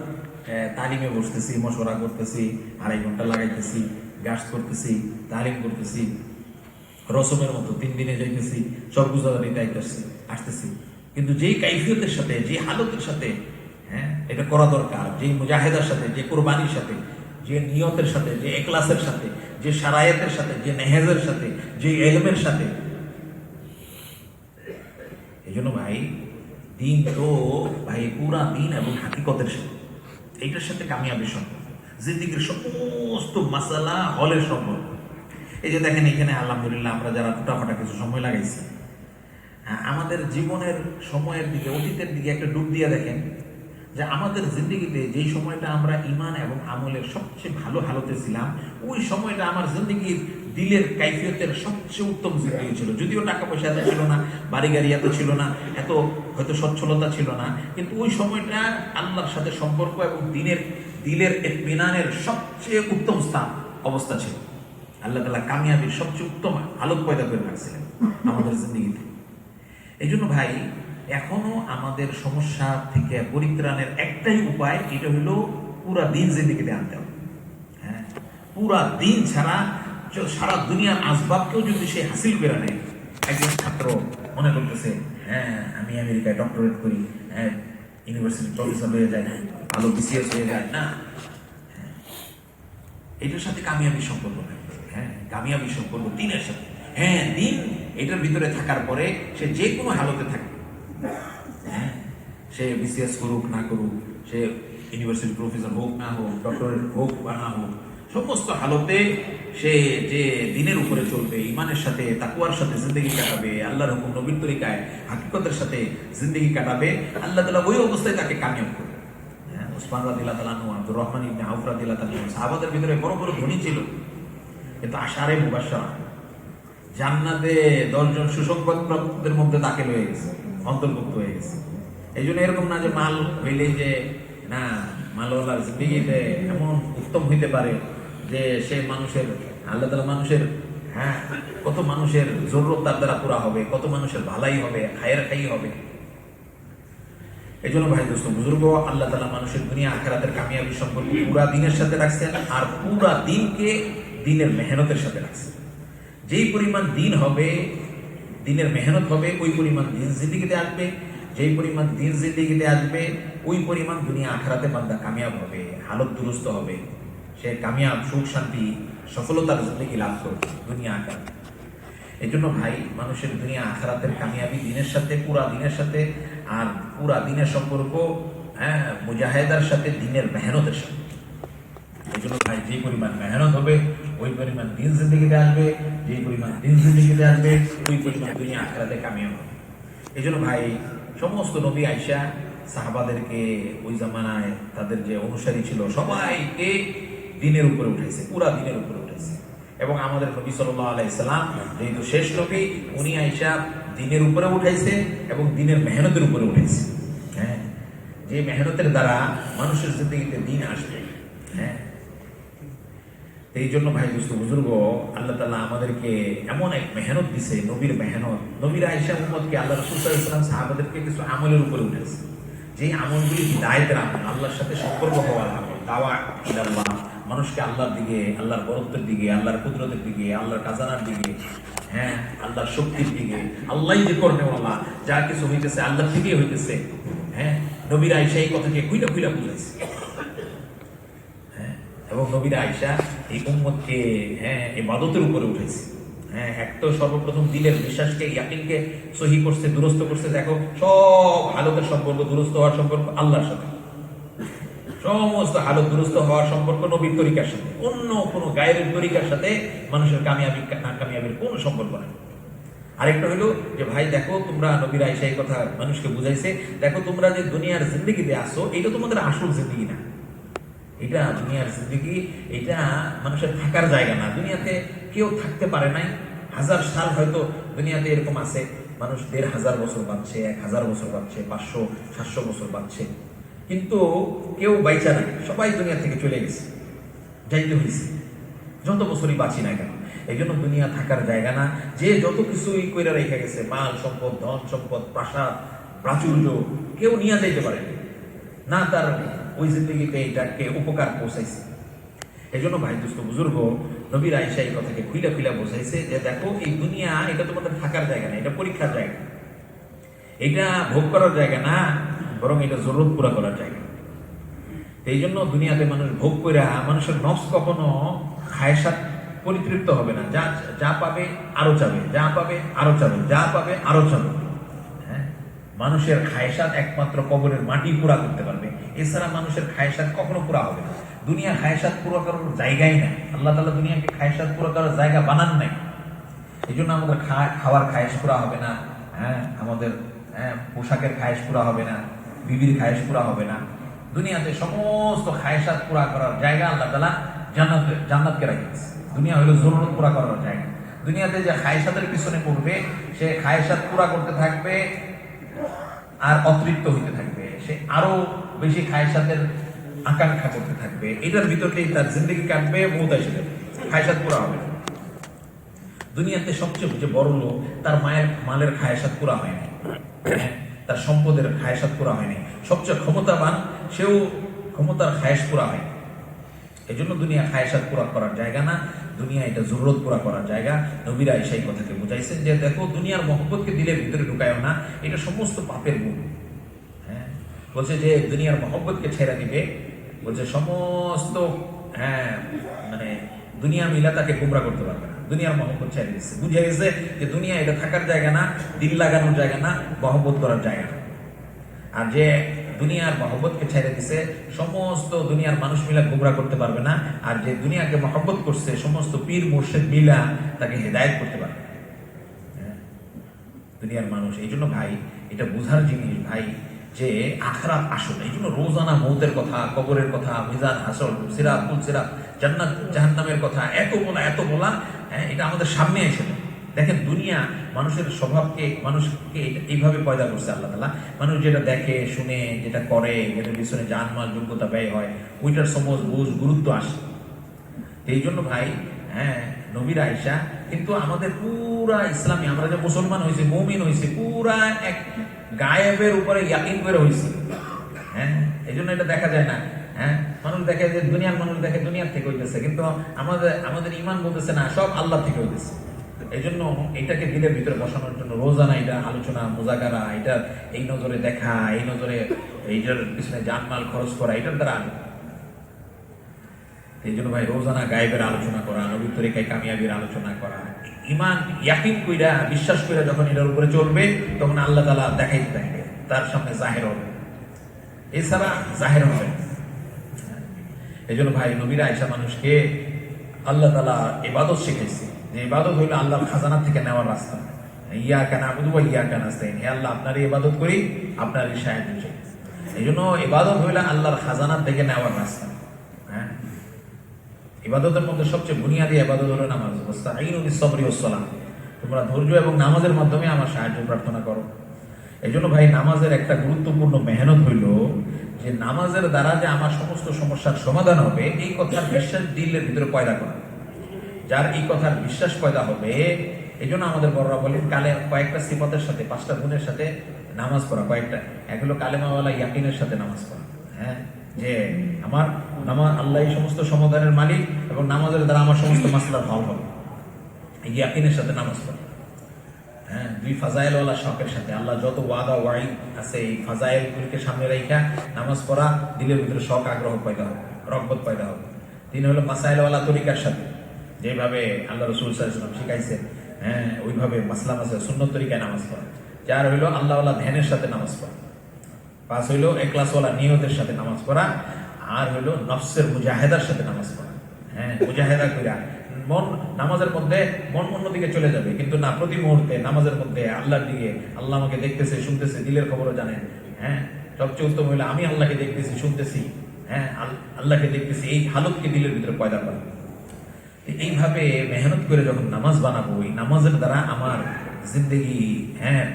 তালিমে বসতেছি, মশওয়ারা করতেছি, 2.5 ঘন্টা লাগাইতেছি, গাছ করতেছি, তালিম করতেছি, রসমের মতো 3 দিনে যাইতেছি, সব গুজারিতে আসতেছি, কিন্তু যেই কাইফিয়তের সাথে, যে হালতের সাথে, হ্যাঁ, এটা করা দরকার, যে মুজাহিদার সাথে, যে কোরবানির সাথে, যে নিয়তের সাথে, যে এখলাসের সাথে, যে শারায়াতের সাথে, যে নেহেজের সাথে, যে ইলমের সাথে। এই জন্য ভাই, দিন তো ভাই পুরা দিন এবং হাকিকতের সাথে, এইটার সাথে কামিয়াবির সম্পর্ক, জিন্দেগির সমস্ত মাসালা হলের সম্পর্ক। এই যে দেখেন এখানে আলহামদুলিল্লাহ আমরা যারা টুটাফাটা কিছু সময় লাগাইছি, আমাদের জীবনের সময়ের দিকে, অতীতের দিকে একটা ডুব দিয়ে দেখেন যে আমাদের জিন্দেগিতে যেই সময়টা আমরা ইমান এবং আমলের সবচেয়ে ভালো হালতে ছিলাম, ওই সময়টা আমার জিন্দেগির দিলের কাইফিয়তের সবচেয়ে উত্তম জিন্দেগি ছিল। যদিও টাকা পয়সা এত ছিল না, বাড়ি গাড়ি এত ছিল না, এত হয়তো সচ্ছলতা ছিল না, কিন্তু ওই সময়টা আল্লাহর সাথে সম্পর্ক এবং দিলের ইতমিনানের সবচেয়ে উত্তম স্থান অবস্থা ছিল। আল্লাহ তাআলা কামিয়াবির সবচেয়ে উত্তম হালত পয়দা করে রাখছিলেন আমাদের জিন্দেগিতে। এই জন্য ভাই, এখনো আমাদের সমস্যা থেকে পরিত্রাণের একটাই উপায়, এটা হলো পুরা দিন জিন্দেগিতে আনতে হবে। হ্যাঁ, পুরা দিন ছাড়া সারা দুনিয়ার আসবাবকেও যদি সে হাসিল করে নেয়। একজন ছাত্র মনে করতেছে, হ্যাঁ, আমি আমেরিকায় ডক্টরেট করি, হ্যাঁ, ইউনিভার্সিটি প্রফেসর হয়ে যায়, ভালো বিসিএস হয়ে যায় না, এটার সাথে কামিয়াবি সম্পর্ক নাই। হ্যাঁ, কামিয়াবি সম্পর্ক দিনের সাথে। হ্যাঁ, দিন এটার ভিতরে থাকার পরে সে যে কোনো হালতে থাকে, হ্যাঁ, সে বিসিএস করুক না করুক, সে ইউনিভার্সিটি প্রফেসর হোক না হোক, ডক্টরেট হোক বা না হোক, সমস্ত হালতে সে যে দিনের উপরে চলবে, ইমানের সাথে, তাকওয়ার সাথে জিন্দেগি কাটাবে, আল্লাহর হুকুম নবীর তরিকায় হাকিকতের সাথে জিন্দেগি কাটাবে, আল্লাহ তাআলা ওই অবস্থায় তাকে কামিয়াব করবে। উসমান রাদিয়াল্লাহু তাআলা আনহু, আব্দুর রহমান ইবনে আউফ রাদিয়াল্লাহু তাআলা আনহু সাহাবাদের ভিতরে বড় বড় ধনী ছিল, কিন্তু আশারে মুবাশশারা, জান্নাতে 10 জন সুসংবাদ প্রাপ্তদের মধ্যে দাখিল হয়ে গেছে, অন্তর্ভুক্ত হয়ে গেছে। এই জন্য এরকম না যে মাল হইলেই যে না, মালওয়ালার জিন্দেগিতে এমন উত্তম হইতে পারে যে সে মানুষের, আল্লাহ তাআলা মানুষের, হ্যাঁ, কত মানুষের জরুরত তার দ্বারা পুরা হবে, কত মানুষের ভালাই হবে, খায়ের খাই হবে। এই জন্য ভাই দোস্ত বুজুর্গ, আল্লাহ তাআলা মানুষের দুনিয়া আখিরাতের কামিয়াবি সম্পর্ক পুরা দিনের সাথে রাখছেন, আর পুরা দিনকে দিনের মেহনতের সাথে রাখছেন। যেই পরিমাণ দিন হবে, দিনের মেহনত হবে, ওই পরিমাণ দিন জিন্দেগিতে আসবে। যেই পরিমাণ দিন জিন্দেগিতে আসবে, ওই পরিমাণ দুনিয়া আখিরাতে বান্দা কামিয়াব হবে, হালত দুরুস্ত হবে, সে কামিয়াব, সুখ শান্তি, সফলতার জিন্দেগি লাভ করবে দুনিয়া আখিরাতে। এই জন্য ভাই, মানুষের দুনিয়া আখিরাতের কামিয়াবি দিনের সাথে, পুরা দিনের সাথে, আর পুরা দিনের সম্পর্ক, হ্যাঁ, মুজাহিদার সাথে, দিনের মেহনতের সাথে। এই জন্য ভাই, যে পরিমাণ মেহনত হবে ওই পরিমাণ দিন জিন্দেগিতে আসবে, যে পরিমাণ দিন জিন্দেগিতে আসবে ওই পরিমাণ দুনিয়া আখিরাতে কামিয়াব হবে। এই জন্য ভাই, সমস্ত নবী আয়েশা সাহাবাদেরকে ওই জামানায় তাদের যে অনুসারী ছিল সবাইকে দিনের উপরে উঠেছে, পুরা দিনের উপরে উঠেছে। এবং আমাদের নবী সাল্লাল্লাহু আলাইহি সাল্লাম যেহেতু শেষ নবী, উনি আয়েশা দিনের উপরে উঠাইছে এবং দিনের মেহনতের উপরে উঠেছে। হ্যাঁ, যে মেহনতের দ্বারা মানুষের জিন্দেগিতে দিন আসবে। হ্যাঁ, এই জন্য ভাই দোস্ত বুজুর্গ, আল্লাহ তাআলা আমাদেরকে এমন এক মেহনত দিছে, নবীর মেহনত। নবীর আয়েশা উম্মতকে, আল্লাহ রাসূল সাল্লাল্লাহু আলাইহি ওয়াসাল্লাম সাহাবাদেরকে কিছু আমলের উপরে উঠেছে, যে আমলগুলি হিদায়াতের আমল, আল্লাহর সাথে সম্পর্ক হওয়ার আমল, দাওয়া ইলাল্লাহ, মানুষকে আল্লাহর দিকে, আল্লাহর বরত্বের দিকে, আল্লাহর কুদরতের দিকে, আল্লাহর খাজানার দিকে, হ্যাঁ, আল্লাহর শক্তির দিকে, আল্লাহই যে করনেওয়ালা, যা কিছু হইতেছে আল্লাহ থেকেই হইতেছে। হ্যাঁ, নবীর আয়েশা এই কথাকে খুইলা খুইলা বুঝাইছে। এবং নবীর আয়েশা এই উম্মতকে, হ্যাঁ, ইবাদতের উপরে উঠেছে। হ্যাঁ, এক তো সর্বপ্রথম দিলের বিশ্বাসকে, ইয়াকিনকে সহি করছে, দুরস্ত করছে। দেখো, সব হালতের সম্পর্ক, দুরস্ত হওয়ার সম্পর্ক আল্লাহর সাথে। সমস্ত হালত দুরুস্ত হওয়ার সম্পর্ক নবীর তরিকার সাথে, অন্য কোনো গায়ের তরিকার সাথে মানুষের কামিয়াবি না কামিয়াবির কোনো সম্পর্ক নেই। আরেকটা হলো যে ভাই দেখো তোমরা, নবীরা এসে এই কথা মানুষকে বুঝাইছে, দেখো তোমরা যে দুনিয়ার জিন্দগিতে আসো এটা তোমাদের আসল জিন্দগি না, এটা দুনিয়ার জিন্দগি, এটা মানুষের থাকার জায়গা না। দুনিয়াতে কেউ থাকতে পারে নাই, 1000 সাল হয়তো দুনিয়াতে এরকম আছে, মানুষ 1500 বছর বাঁচছে, 1000 বছর বাঁচছে, 500-700 বছর বাঁচছে, কিন্তু কেউ বাইচা নাই, সবাই দুনিয়া থেকে চলে গেছে, যাইতে হয়েছে যত বছরই বাঁচি না কেন। এই জন্য দুনিয়া থাকার জায়গা না। যে যত কিছুই কইরা রেখে গেছে, মাল সম্পদ, ধন সম্পদ, প্রাসাদ, প্রাচুর্য, কেউ নিয়ে যাইতে পারে না, তার ওই জিন্দগিতে এটাকে উপকার পৌঁছাইছে। এই জন্য ভাই দোস্ত বুজুর্গ, নবীর আয়েশা এই কথাকে খুইলা খুইলা বোঝাইছে যে দেখো এই দুনিয়া এটা তোমাদের থাকার জায়গা না, এটা পরীক্ষার জায়গা, এটা ভোগ করার জায়গা না, বরং এটা জরুরত পুরা করার জায়গা। এই জন্য দুনিয়াতে মানুষ ভোগ কইরা মানুষের নফস কখনো খায়সাত পরিতৃপ্ত হবে না, যা যা পাবে আরো চাবে, যা পাবে আরো চাবে, যা পাবে আরো চাবে। হ্যাঁ, মানুষের খায়সাত একমাত্র কবরের মাটি পুরা করতে পারবে, এছাড়া মানুষের খায়সাত কখনো পুরা হবে না। দুনিয়া খায়সাত পুরো করার জায়গাই নাই, আল্লাহ তাআলা দুনিয়াকে খায়সাত পুরো করার জায়গা বানান নাই। এই জন্য আমাদের খাওয়ার খায়েশ পুরা হবে না, হ্যাঁ, আমাদের পোশাকের খায়েশ পুরা হবে না, বিবির খায়েশ পুরা হবে না। দুনিয়াতে সমস্ত খায়েশাত পুরা করার জায়গা আল্লাহ তাআলা জান্নাতকে রাখিয়েছে। দুনিয়া হলো জরুরত পুরা করার জায়গা। দুনিয়াতে যে খায়েশাতের পিছনে পড়বে, সে খায়েশাত পুরা করতে থাকবে আর অতৃপ্ত হইতে থাকবে, সে আরো বেশি খায়েশাতের আকাঙ্ক্ষা করতে থাকবে, এটার ভিতরেই তার জিন্দগি কাটবে, মৌত এসে যাবে, খায়েশাত পুরা হবে। দুনিয়াতে সবচেয়ে যে বড় লোক, তার মালের খায়েশাত পুরা হয় না, তার সম্পদের খায়েশাত পুরা হয়নি। সবচেয়ে ক্ষমতাবান, সেও ক্ষমতার খায়েশ পুরা হয়। এই জন্য দুনিয়া খায়েশাত পুরা করার জায়গা না, দুনিয়া এটা জরুরত পুরা করার জায়গা। নবীরা এই কথাকে বুঝাইছেন যে দেখো দুনিয়ার মহব্বতকে দিলের ভিতরে ঢুকায়ও না, এটা সমস্ত পাপের মূল। হ্যাঁ, বলছে যে দুনিয়ার মহব্বতকে ছেড়ে দিবে, বলছে সমস্ত মানে দুনিয়া মিলা তাকে গুমরা করতে পারবে না। দুনিয়ার মহব্বত ছেড়ে দিচ্ছে, বুঝে গেছে যে দুনিয়া এটা থাকার জায়গা না, দিল লাগানোর জায়গা না, মহব্বত করার জায়গা না। আর যে দুনিয়ার মহব্বতকে ছেড়ে দিছে, সমস্ত দুনিয়ার মানুষ মিলা গুমরা করতে পারবে না। আর যে দুনিয়াকে মহব্বত করছে, সমস্ত পীর মুর্শিদ মিলা তাকে হেদায়েত করতে পারবে দুনিয়ার মানুষ। এই জন্য ভাই এটা বোঝার জিনিস ভাই, যে আখিরাত আসল। এই জন্য রোজানা মৌতের কথা, কবরের কথা, মিজান, হাসর, সিরাত, ফুলসিরাত, জান্নাত জাহান্নামের কথা এত বলা, এটা আমাদের সামনে এসে যায়। দেখেন দুনিয়া মানুষের স্বভাবকে, মানুষকে এইভাবে পয়দা করছে আল্লাহ তাআলা। মানুষ যেটা দেখে, শুনে, যেটা করে, যেটার পিছনে জানমাল যোগ্যতা ব্যয় হয়, ওইটার সমজ বুঝ গুরুত্ব আসে। এই জন্য ভাই নবীর আয়েশা কিন্তু আমাদের পুরা ইসলামী, আমরা যে মুসলমান হয়েছি, মুমিন হয়েছি, পুরা এক গায়েবের উপরে ইয়াকিন করে হয়েছি। এই জন্য এটা দেখা যায় না। মানুষ দেখে যে দুনিয়ার মানুষ দেখে দুনিয়ার থেকে হইতেছে, কিন্তু আমাদের ইমান বলতেছে না, সব আল্লাহ থেকে হইতেছে। এই জন্য এটাকে দিলের ভিতরে বসানোর জন্য রোজানা এটা আলোচনা, মুজাকারা, এটা এই নজরে দেখা, এই নজরে এইটার পিছনে জানমাল খরচ করা, এটার দ্বারা এই জন্য ভাই রোজানা গায়েবের আলোচনা করা, নবীর তরিকায় কামিয়াবির আলোচনা করা, ইমান ইয়াকিন কইরা, বিশ্বাস কইরা যখন এটার উপরে চলবে, তখন আল্লাহ তাআলা দেখাইতে থাকবে, তার সামনে জাহের হবে, এছাড়া জাহের হবে। এই জন্য ভাই নবীর আয়েশা মানুষকে আল্লাহ তাআলা ইবাদত শিখাইছে, যে ইবাদত হইলো আল্লাহর খাজানা থেকে নেওয়ার রাস্তা। ইয়াকা নাবুদু ওয়া ইয়াকা নাস্তাইন, হে আল্লাহ আপনারই ইবাদত করি, আপনারই সাহায্য চাই। এই জন্য ইবাদত হইলো আল্লাহর খাজানা থেকে নেওয়ার রাস্তা। ইবাদতের মধ্যে সবচেয়ে বুনিয়াদী ইবাদত হলো নামাজ। ওয়াস্তাঈনু বিস-সাবরি ওয়াস-সালাহ, তোমরা ধৈর্য এবং নামাজের মাধ্যমে আমার সাহায্য প্রার্থনা করো। এই জন্য ভাই নামাজের একটা গুরুত্বপূর্ণ মেহনত হইল যে নামাজের দ্বারা যে আমার সমস্ত সমস্যার সমাধান হবে, এই কথার বিশ্বাস দিলের ভিতরে পয়দা করা। যার এই কথার বিশ্বাস পয়দা হবে, এই জন্য আমাদের বড়রা বলেন কয়েকটা সিফাতের সাথে, 5টা গুণের সাথে নামাজ পড়া। কয়েকটা, এক হলো কালেমাওয়ালা ইয়াকিনের সাথে নামাজ পড়া, যে আমার নামাজ আল্লাহ সমস্ত সমাধানের মালিক, এবং নামাজের দ্বারা আমার সমস্ত মাসলার হল হবে, ইয়াকিনের সাথে নামাজ পড়া। 2 ফাজাইলওয়ালা শখের সাথে, আল্লাহ যত ওয়াদা ওয়াইদ আছে, এই ফাজাইলগুলিকে সামনে রেখা নামাজ পড়া, দিলের ভিতরে শখ, আগ্রহ পয়দা হবে, রগবত পয়দা হবে। 3 হলো মাসাইলওয়ালা তরিকার সাথে, যেভাবে আল্লাহ রাসূল সাল্লাল্লাহু আলাইহি ওয়াসাল্লাম শিখাইছে, ওইভাবে মাসলা সুন্নত তরিকায় নামাজ পড়া। 4 হইলো আল্লাহওয়ালা ধ্যানের সাথে নামাজ পড়া। 5 হইলো ইখলাসওয়ালা নিয়তের সাথে নামাজ পড়া। আর হলো নফসের মুজাহেদার সাথে নামাজ পড়া। হ্যাঁ, মুজাহেদা কইরা মন নামাজের মধ্যে মন অন্যদিকে চলে যাবে, কিন্তু না, প্রতি মুহূর্তে নামাজের মধ্যে আল্লাহর দিকে, আল্লাহ আমাকে দেখতেছে শুনতেছে, দিলের খবরও জানেন। হ্যাঁ, সবচেয়ে উত্তম হইলো আমি আল্লাহকে দেখতেছি শুনতেছি, হ্যাঁ আল্লাহকে দেখতেছি, এই হালতকে দিলের ভিতরে পয়দা করা। এইভাবে মেহনত করে যখন নামাজ বানাবো, এই নামাজের দ্বারা আমার জিন্দগি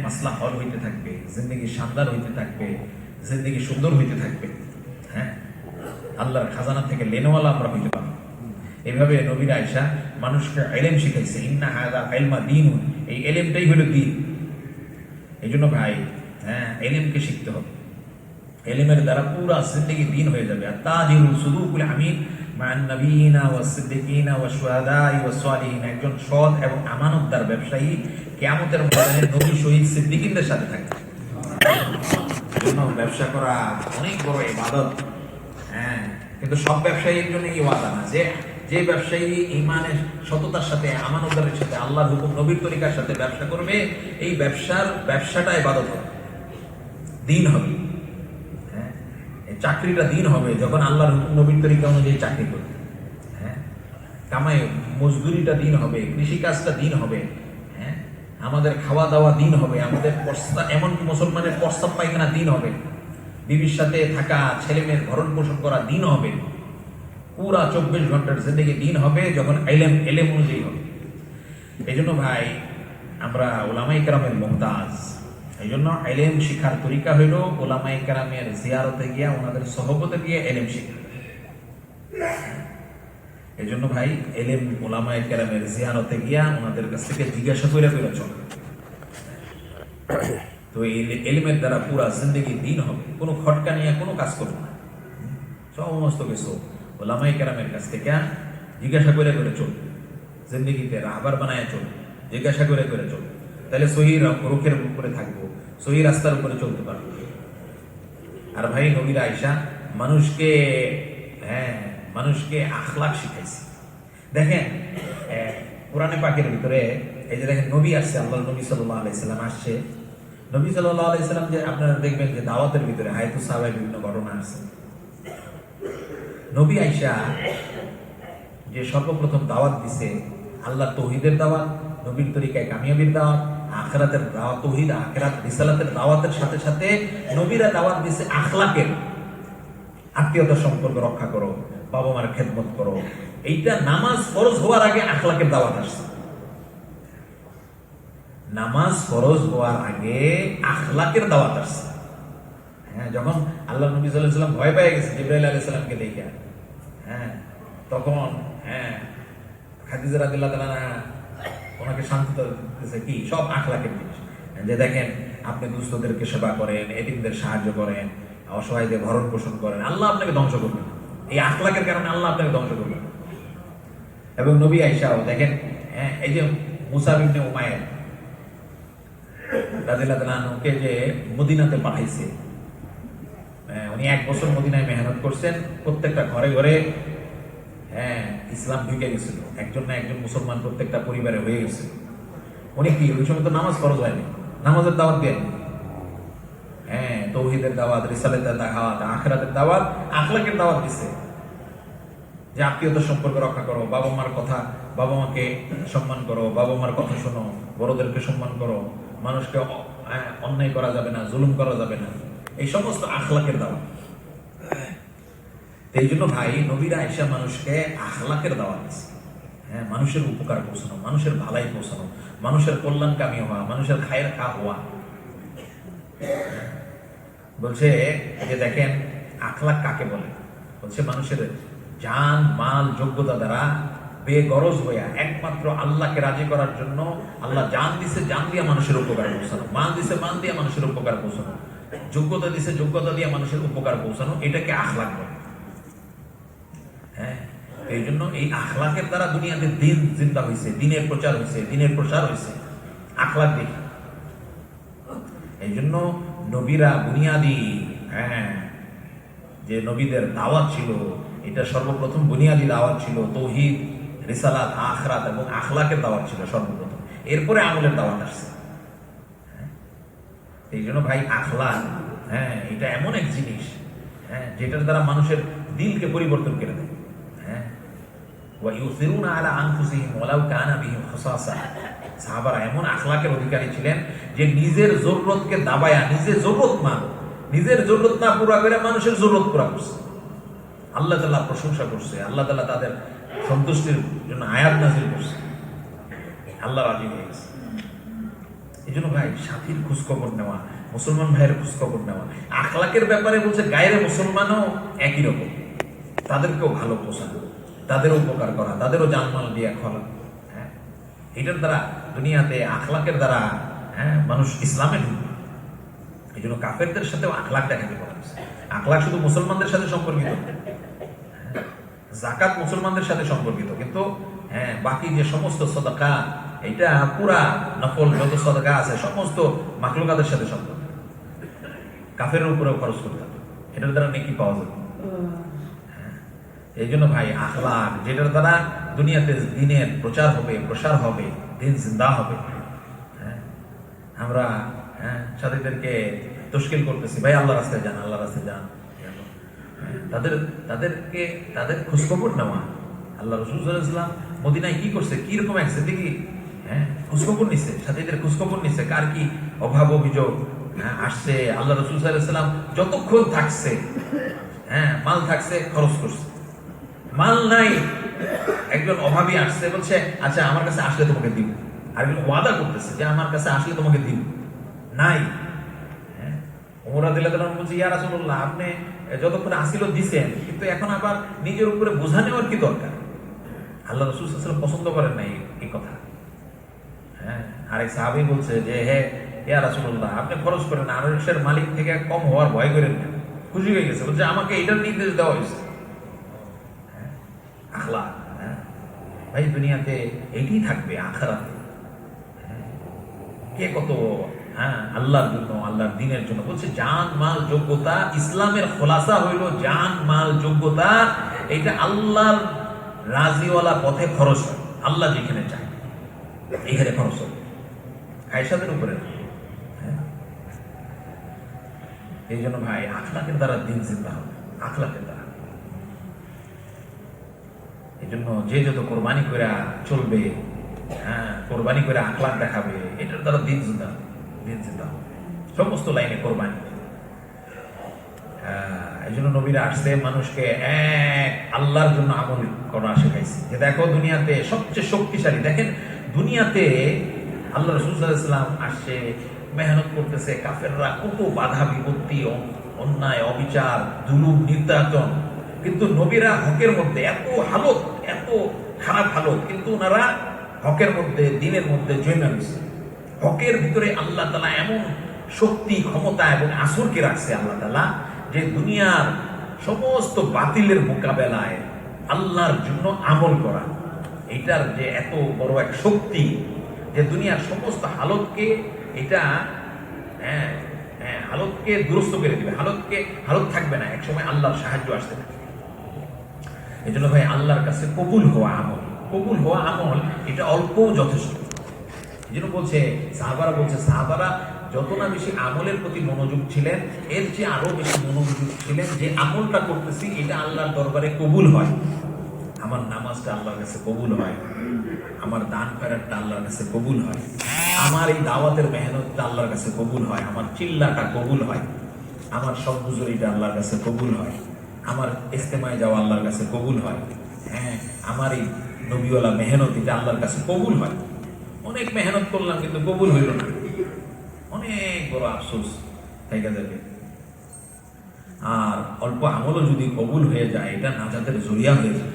মাসলা হল হইতে থাকবে, জিন্দগি শানদার হইতে থাকবে, জিন্দগি সুন্দর হইতে থাকবে। হ্যাঁ, আল্লাহর খাজানা থেকে লেনওয়ালা আমরা হইতে পারবো। এইভাবে নবীর আয়েশা মানুষকে এলেম শিখাইছে, ইন্না হাযা ইলমা দীনুন, এই এলেমটাই হলো দ্বীন। এই জন্য ভাই, এলেমকে শিখতে হবে। এলেমের দ্বারা পুরা জিন্দগি দ্বীন হয়ে যাবে। আর তাজিরুল সুদুকুল আমিন মান নবিয়িনা ওয়াস সিদ্দিকিনা ওয়াশ শুহাদাই ওয়াস সালিহিন, একজন সৎ এবং আমানতদার ব্যবসায়ী কিয়ামতের ময়দানে নবী, শহীদ, সিদ্দিকিনদের সাথে থাকবে। এজন্য ব্যবসা করা অনেক বড় ইবাদত। হ্যাঁ, কিন্তু সব ব্যবসায়ীর জন্য এই ওয়াদা না যে ব্যবসায়ী ঈমানের সততার সাথে, আমানতদারের সাথে, আল্লাহর হুকুম নবীর তরিকার সাথে ব্যবসা করবে, এই ব্যবসাটা ইবাদত হবে, দ্বীন হবে। হ্যাঁ, চাকরিটা দ্বীন হবে যখন আল্লাহর হুকুম নবীর তরিকা অনুযায়ী চাকরি করবে। হ্যাঁ, কামাই মজদুরিটা দ্বীন হবে, কৃষিকাজটা দ্বীন হবে। হ্যাঁ, আমাদের খাওয়া দাওয়া দ্বীন হবে, আমাদের এমনকি মুসলমানের প্রস্তাব পায়খানা দ্বীন হবে, বিবির সাথে থাকা, ছেলে মেয়ের ভরণ পোষণ করা দ্বীন হবে। পুরা 24 ঘন্টার জিন্দগি দ্বীন হবে যখন এলেম অনুযায়ী হবে। এই জন্য ভাই, আমরা উলামায়ে কেরামের মুহতাজ। এই জন্য এলেম শিখার তরিকা হইল উলামায়ে কেরামের জিয়ারতে গিয়া, ওনাদের সহবতে গিয়ে এলেম শিখা। এই জন্য ভাই, এলেম উলামায়ে কেরামের জিয়ারতে গিয়া ওনাদের কাছ থেকে জিজ্ঞাসা করে চলে। তো এই এলিমের দ্বারা পুরা জিন্দগি দ্বীন হবে। কোনো খটকা নিয়ে কোনো কাজ করবো না, সমস্ত কিছু ওলামায়ে কেরামের কাছ থেকে জিজ্ঞাসা করে চল। জিন্দগিতে রাহবার বানায় চল, জিজ্ঞাসা করে চল। তাহলে সহি রুখের উপরে থাকবো, সহি রাস্তার উপরে চলতে পারবো। আর ভাই, নবীর আয়েশা মানুষকে আখলাক শিখাইছে। দেখেন, কোরআনে পাকের ভিতরে এই যে দেখেন, নবী আসছে, আল্লাহ নবী সাল্লাল্লাহু আলাইহি সাল্লাম আসছে। নবী সাল্লাল্লাহু আলাইহি সাল্লাম যে আপনারা দেখবেন যে দাওয়াতের ভিতরে হায়াতুস সাহাবায় বিভিন্ন ঘটনা আছে। নবী আয়েশা যে সর্বপ্রথম দাওয়াত দিছে, আল্লাহ তৌহিদের দাওয়াত, নবীর তরিকায় কামিয়াবির দাওয়াত, আখিরাতের দাওয়াত, তৌহিদ, আখিরাত, রিসালাতের দাওয়াতের সাথে সাথে নবীরা দাওয়াত দিছে আখলাকের। আত্মীয়তার সম্পর্ক রক্ষা করো, বাবা মার খেদমত করো। এইটা নামাজ ফরজ হওয়ার আগে আখলাকের দাওয়াত আসছে। নামাজ ফরজ হওয়ার আগে আখলাকের দাওয়াত আসছে। হ্যাঁ, যখন আল্লাহ নবী সাল্লাল্লাহু আলাইহি ওয়াসাল্লাম ভয় পেয়ে গেছে জিবরাইল আলাইহিস সালামকে দেখে, তখন খাদিজা রাদিয়াল্লাহু তাআলা ওনাকে শান্তিতে দিতেছে, কি সব আখলাকের জিনিস। যে দেখেন, আপনি দুস্থদেরকে সেবা করেন, এতিমদের সাহায্য করেন, অসহায়দের ভরণ পোষণ করেন, আল্লাহ আপনাকে ধ্বংস করবেন। এই আখলাকের কারণে আল্লাহ আপনাকে ধ্বংস করবেন। এবং নবী আয়েশাও দেখেন, এই যে মুসাব ইবনে উমাইর রাদিয়াল্লাহু তাআলা আনহুকে যে মদিনাতে পাঠাইছে, উনি 1 বছর মদিনায় মেহনত করছেন, প্রত্যেকটা ঘরে ঘরে ইসলাম ঢুকে গেছিল, একজন না একজন মুসলমান প্রত্যেকটা পরিবারে হয়ে গেছিল। উনি কি ওই সময় তো নামাজ ফরজ হয়নি, নামাজের দাওয়াত দেন, তৌহিদের দাওয়াত, রিসালাতের দাওয়াত, আখিরাতের দাওয়াত, আখলাকের দাওয়াত দিছে। যে আত্মীয়তার সম্পর্ক রক্ষা করো, বাবা মার কথা, বাবা মাকে সম্মান করো, বাবা মার কথা শোনো, বড়দেরকে সম্মান করো, মানুষকে অন্যায় করা যাবে না, জুলুম করা যাবে না, এই সমস্ত আখলাকের দাওয়াত। এই জন্য ভাই, নবীরা আয়েশা মানুষকে আখলাকের দাওয়াত দিচ্ছে। মানুষের উপকার পৌঁছানো, মানুষের ভালাই পৌঁছানো, মানুষের কল্যাণকামী হওয়া, মানুষের খায়ের খা হওয়া। বলছে যে দেখেন, আখলাক কাকে বলে? বলছে মানুষের জান, মাল, যোগ্যতা দ্বারা বেগরজ হইয়া একমাত্র আল্লাহকে রাজি করার জন্য আল্লাহ জান দিছে, জান দিয়া মানুষের উপকার পৌঁছানো, মাল দিছে, মাল দিয়া মানুষের উপকার পৌঁছানো, যোগ্যতা দিছে, যোগ্যতা দিয়ে মানুষের উপকার পৌঁছানো, এটাকে আখলাক বলে। এই জন্য এই আখলাকের দ্বারা দুনিয়াতে দিন জিন্দা হয়েছে, দিনের প্রচার হয়েছে, দিনের প্রসার হয়েছে আখলাক দেখি। এই জন্য নবীরা বুনিয়াদি, যে নবীদের দাওয়াত ছিল, এটা সর্বপ্রথম বুনিয়াদি দাওয়াত ছিল, তৌহিদ, রিসালাত, আখিরাত এবং আখলাকের দাওয়াত ছিল সর্বপ্রথম, এরপরে আমলের দাওয়াত আসছে। এই জন্য ভাই, আখলাক এটা এমন এক জিনিস, হ্যাঁ, যেটার দ্বারা মানুষের দিলকে পরিবর্তন করে দেয়। হ্যাঁ, ওয়ায়ুসিরুনা আলা আনফুসিহিম ওয়ালাউ কানা বিহিম খাসাসা। সাহাবারা এমন আখলাকের অধিকারী ছিলেন যে নিজের জরুরতকে দাবায়া, নিজের জরুরত না পুরা করে মানুষের জরুরত পুরা করছে। আল্লাহ তাআলা প্রশংসা করছে, আল্লাহ তাআলা তাদের সন্তুষ্টির জন্য আয়াত নাযিল করছে, আল্লাহ রাজি হয়ে গেছে। এই জন্য ভাই, সাথীর খোঁজখবর নেওয়া, মুসলমান ভাইয়ের খোঁজখবর নেওয়া, আখলাকের ব্যাপারে বলছে গায়ের মুসলমানও একই রকম, তাদেরকেও ভালো পোষানো, তাদেরও উপকার করা, তাদেরও জানমাল দিয়ে খোলা। হ্যাঁ, এটার দ্বারা দুনিয়াতে আখলাকের দ্বারা মানুষ ইসলামে ঢুকবে। এই জন্য কাফেরদের সাথেও আখলাক দেখাতে পারে। আখলাক শুধু মুসলমানদের সাথে সম্পর্কিত, যাকাত মুসলমানদের সাথে সম্পর্কিত, কিন্তু বাকি যে সমস্ত সাদাকা, এটা পুরা নফল যত সাদাকা আছে সমস্ত মাখলুকাতের সাথে সম্পর্কিত। কাফেরের উপরেও খরচ করতে হবে, এটার দ্বারা নেকি পাওয়া যাবে। এই জন্য ভাই, আখলাক যেটার দ্বারা দুনিয়াতে দিনের প্রচার হবে, প্রসার হবে, দিন জিন্দা হবে। আমরা সাথীদেরকে তশকিল করতেছি, ভাই আল্লাহ রাস্তায় যান, আল্লাহ রাস্তায় যান। তাদের খোঁজখবর নেওয়া। আল্লাহ রাসূল সাল্লাল্লাহু আলাইহি ওয়াসাল্লাম মদিনায় কি করছে, কি রকম এক জিন্দেগি, খোঁজখবর নিছে, সাথীদের খোঁজখবর নিছে, কার কি অভাব অভিযোগ আসছে। আল্লাহ রাসূল সাল্লাল্লাহু আলাইহি ওয়াসাল্লাম যতক্ষণ থাকছে, মাল থাকছে, খরচ করছে। মাল নাই, একজন অভাবী আসছে, বলছে আচ্ছা আমার কাছে আসলে তোমাকে দিব। আরেকজন ওয়াদা করতেছে যে আমার কাছে আসলে তোমাকে দিব, নাই। ওমর রাদিয়াল্লাহু আনহু বলছে, ইয়া রাসূলুল্লাহ, আপনি যতক্ষণ আসিল দিছেন, কিন্তু এখন আবার নিজের উপরে বোঝা নেওয়ার কি দরকার? আল্লাহ রাসূল সাল্লাল্লাহু আলাইহি ওয়াসাল্লাম পছন্দ করেন না এই কথা। আরেক সাহাবী বলছে যে, হে ইয়া রাসূলুল্লাহ, আপনি খরচ করেন, আরশের মালিক থেকে কম হওয়ার ভয় করেন না। খুশি হয়ে গেছে, বলছে আমাকে এটার নির্দেশ দেওয়া হয়েছে। আখলাক, ভাই দুনিয়াতে এইটাই থাকবে, আখিরাতে কে কত আল্লাহর জন্য, আল্লাহর দ্বীনের জন্য বলছে। জান মাল যোগ্যতা, ইসলামের খোলাসা হইল জান মাল যোগ্যতা, এটা আল্লাহর রাজিওয়ালা পথে খরচ হয়। আল্লাহ যেখানে চায় এখানে খরচ হবে, আয়েশাদের উপরে। এই জন্য ভাই, আখলাকের দ্বারা দিন জিন্দা হবে, আখলাকের দ্বারা। এই জন্য যে যত কোরবানি করে চলবে, কোরবানি করে আখলাক দেখাবে, এটার দ্বারা দিন জিন্দা হবে, সমস্ত লাইনে কোরবানি। এই জন্য নবীরা আসছে মানুষকে এক আল্লাহর জন্য আমল করা শেখাইছে। যে দেখো দুনিয়াতে সবচেয়ে শক্তিশালী, দেখেন দুনিয়াতে আল্লাহ রাসূল সাল্লাল্লাহু আলাইহি ওয়াসাল্লাম আসছে, মেহনত করতেছে, কাফেররা কত বাধা বিপত্তি, অন্যায়, অবিচার, জুলুম, নির্যাতন, কিন্তু নবীরা হকের মধ্যে এত হালত, এত খারাপ হালত, কিন্তু ওনারা হকের মধ্যে, দ্বীনের মধ্যে জয়না দিচ্ছে। হকের ভিতরে আল্লাহ তাআলা এমন শক্তি, ক্ষমতা এবং আসরকে রাখছে আল্লাহ তাআলা, যে দুনিয়ার সমস্ত বাতিলের মোকাবেলায় আল্লাহর জন্য আমল করা, এটার যে এত বড় এক শক্তি, যে দুনিয়ার সমস্ত হালতকে এটা হালতকে দুরস্ত করে দিবে, হালত থাকবে না, এক সময় আল্লাহর সাহায্য আসতে থাকে। এই জন্য ভাই, আল্লাহর কাছে কবুল হওয়া আমল এটা অল্পও যথেষ্ট। এই জন্য বলছে সাহাবারা যত না বেশি আমলের প্রতি মনোযোগ ছিলেন, এর চেয়ে আরো বেশি মনোযোগ ছিলেন যে আমলটা করতেছি এটা আল্লাহর দরবারে কবুল হয়। আমার নামাজটা আল্লাহর কাছে কবুল হয়, আমার দান ফেরাতটা আল্লাহর কাছে কবুল হয়, আমার এই দাওয়াতের মেহনতটা আল্লাহর কাছে কবুল হয়, আমার চিল্লাটা কবুল হয়, আমার সবগুজরিটা আল্লাহর কাছে কবুল হয়, আমার ইস্তেমায় যাওয়া আল্লাহর কাছে কবুল হয়। আমার এই নবীওয়ালা মেহনত এটা আল্লাহর কাছে কবুল হয়। অনেক মেহনত করলাম কিন্তু কবুল হইল না, অনেক বড় আফসোস থেকে যাবে। আর অল্প আমলও যদি কবুল হয়ে যায়, এটা নাজাতের জরিয়া হয়ে যায়।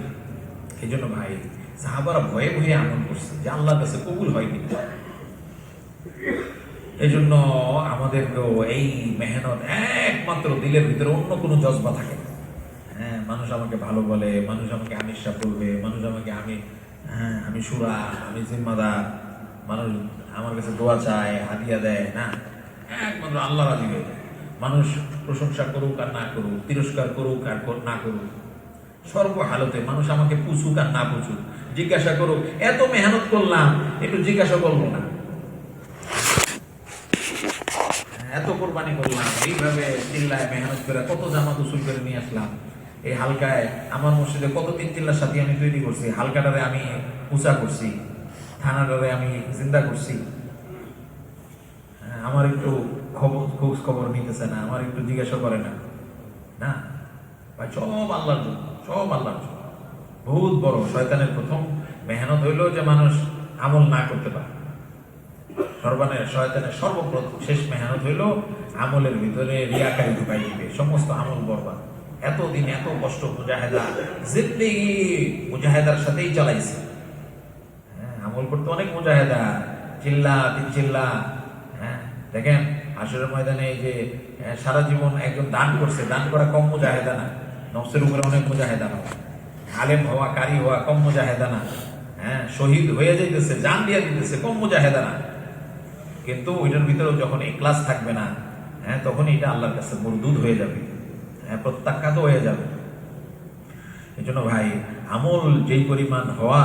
এই জন্য ভাই, সাহাবারা ভয়ে ভয়ে আমল করছে যে আল্লাহর কাছে কবুল হয় কিন্তু। এই জন্য আমাদেরকেও এই মেহনত একমাত্র দিলের ভিতরে, অন্য কোনো জজবা থাকে না। মানুষ আমাকে ভালো বলে, মানুষ আমাকে আমিষা বলবে, মানুষ আমাকে আমি সুরা, আমি জিম্মাদার, মানুষ আমার কাছে দোয়া চায়, হাদিয়া দেয় না, একমাত্র আল্লাহ রাজি হয়ে যায়। মানুষ প্রশংসা করুক আর না করুক, তিরস্কার করুক আর না করুক, সর্বহালতে মানুষ আমাকে পুছুক আর না পুছুক, জিজ্ঞাসা করুক, এত মেহনত করলাম একটু জিজ্ঞাসা করবো না? এত কোরবানি করলাম, এইভাবে চিল্লায় মেহনত করে কত জামাত উসুল করে নিয়ে আসলাম, এই হালকায় আমার মসজিদে কত 3 চিল্লার সাথে আমি তৈরি করছি, হালকাটারে আমি উঁচা করছি, থানাটারে আমি জিন্দা করছি। আমার একটু খোঁজ খবর নিতেছে না, আমার একটু জিজ্ঞাসা করে না। না ভাই, সব আল্লাহর জন্য, সব আল্লাহর জন্য। বহুত বড় শয়তানের প্রথম মেহনত হইলো যে মানুষ আমল না করতে পারে। শয়তানের সর্বপ্রথম শেষ মেহনত হইলো আমলের ভিতরে রিয়াকারি ঢুকাই দিবে, সমস্ত আমল বরবাদ। এতদিন এত কষ্ট মুজাহেদা, জিন্দেগি মুজাহেদার সাথেই চালাইছে। আমল করতে অনেক মুজাহেদা, চিল্লা 3 চিল্লা। দেখেন হাসরের ময়দানে এই যে সারা জীবন একজন দান করছে, দান করা কম মুজাহেদা না, নফসের উপরে অনেক মুজাহেদা হয়। আলেম হওয়া, কারি হওয়া কম মুজাহেদা না। শহীদ হয়ে যাইতেছে, জান দিয়ে দিতেছে, কম মুজাহেদা না। কিন্তু ওইটার ভিতরেও যখন ইখলাস থাকবে না, তখন এটা আল্লাহর কাছে মরদুদ হয়ে যাবে, প্রত্যাখ্যাত হয়ে যাবে। এই জন্য ভাই, আমল যেই পরিমাণ হওয়া,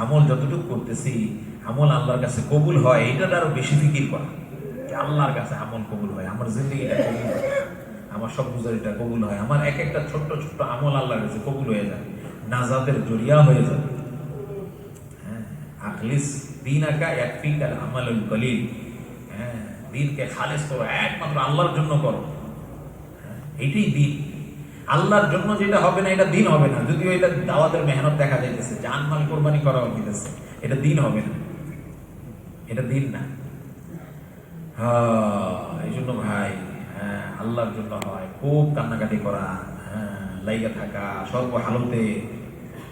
আমল যতটুকু করতেছি, আমল আল্লাহর কাছে কবুল হয়, এটা আরো বেশি ফিকির করা। আল্লাহর কাছে আমল কবুল হয়, আমার জিন্দগিটা কবুল হয়, আমার সব গুজারিটা কবুল হয়, আমার এক একটা ছোট্ট ছোট্ট আমল আল্লাহর কাছে কবুল হয়ে যায়, নাজাতের জরিয়া হয়ে যাবে। আখলিস দীনাকা ইয়াকফিকাল আমালুল কলিল। দিনকে খালেস করো, একমাত্র আল্লাহর জন্য করো। এইটাই দিন। আল্লাহর জন্য যেটা হবে না, এটা দিন হবে না। যদিও এটা দাওয়াতের মেহনত দেখা যাইতেছে, জান মাল কোরবানি করা হইতেছে, এটা দিন হবে না, এটা দিন না। এই জন্য ভাই, আল্লাহর জন্য হয়, খুব কান্নাকাটি করা, লাইগা থাকা, সর্বহালতে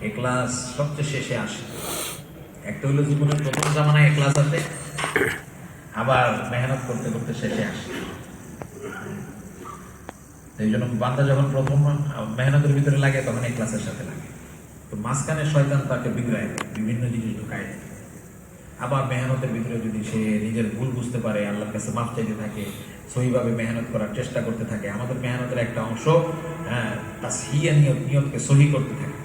ইখলাস সবচেয়ে শেষে আসে। একটা হইলো জীবনের প্রথম জামানায় ইখলাস আছে, আবার মেহনত করতে করতে শেষে আসে। এই জন্য বান্দা যখন প্রথম মেহনতের ভিতরে লাগে, তখন ইখলাসের সাথে লাগে। তো মাঝখানে শয়তান তাকে বিগড়ায়, বিভিন্ন জিনিস ঢুকায়। আবার মেহনতের ভিতরে যদি সে নিজের ভুল বুঝতে পারে, আল্লাহর কাছে মাফ চাইতে থাকে, সহিভাবে মেহনত করার চেষ্টা করতে থাকে। আমাদের মেহনতের একটা অংশ তাসহিয়া নিয়তকে সহি করতে থাকে।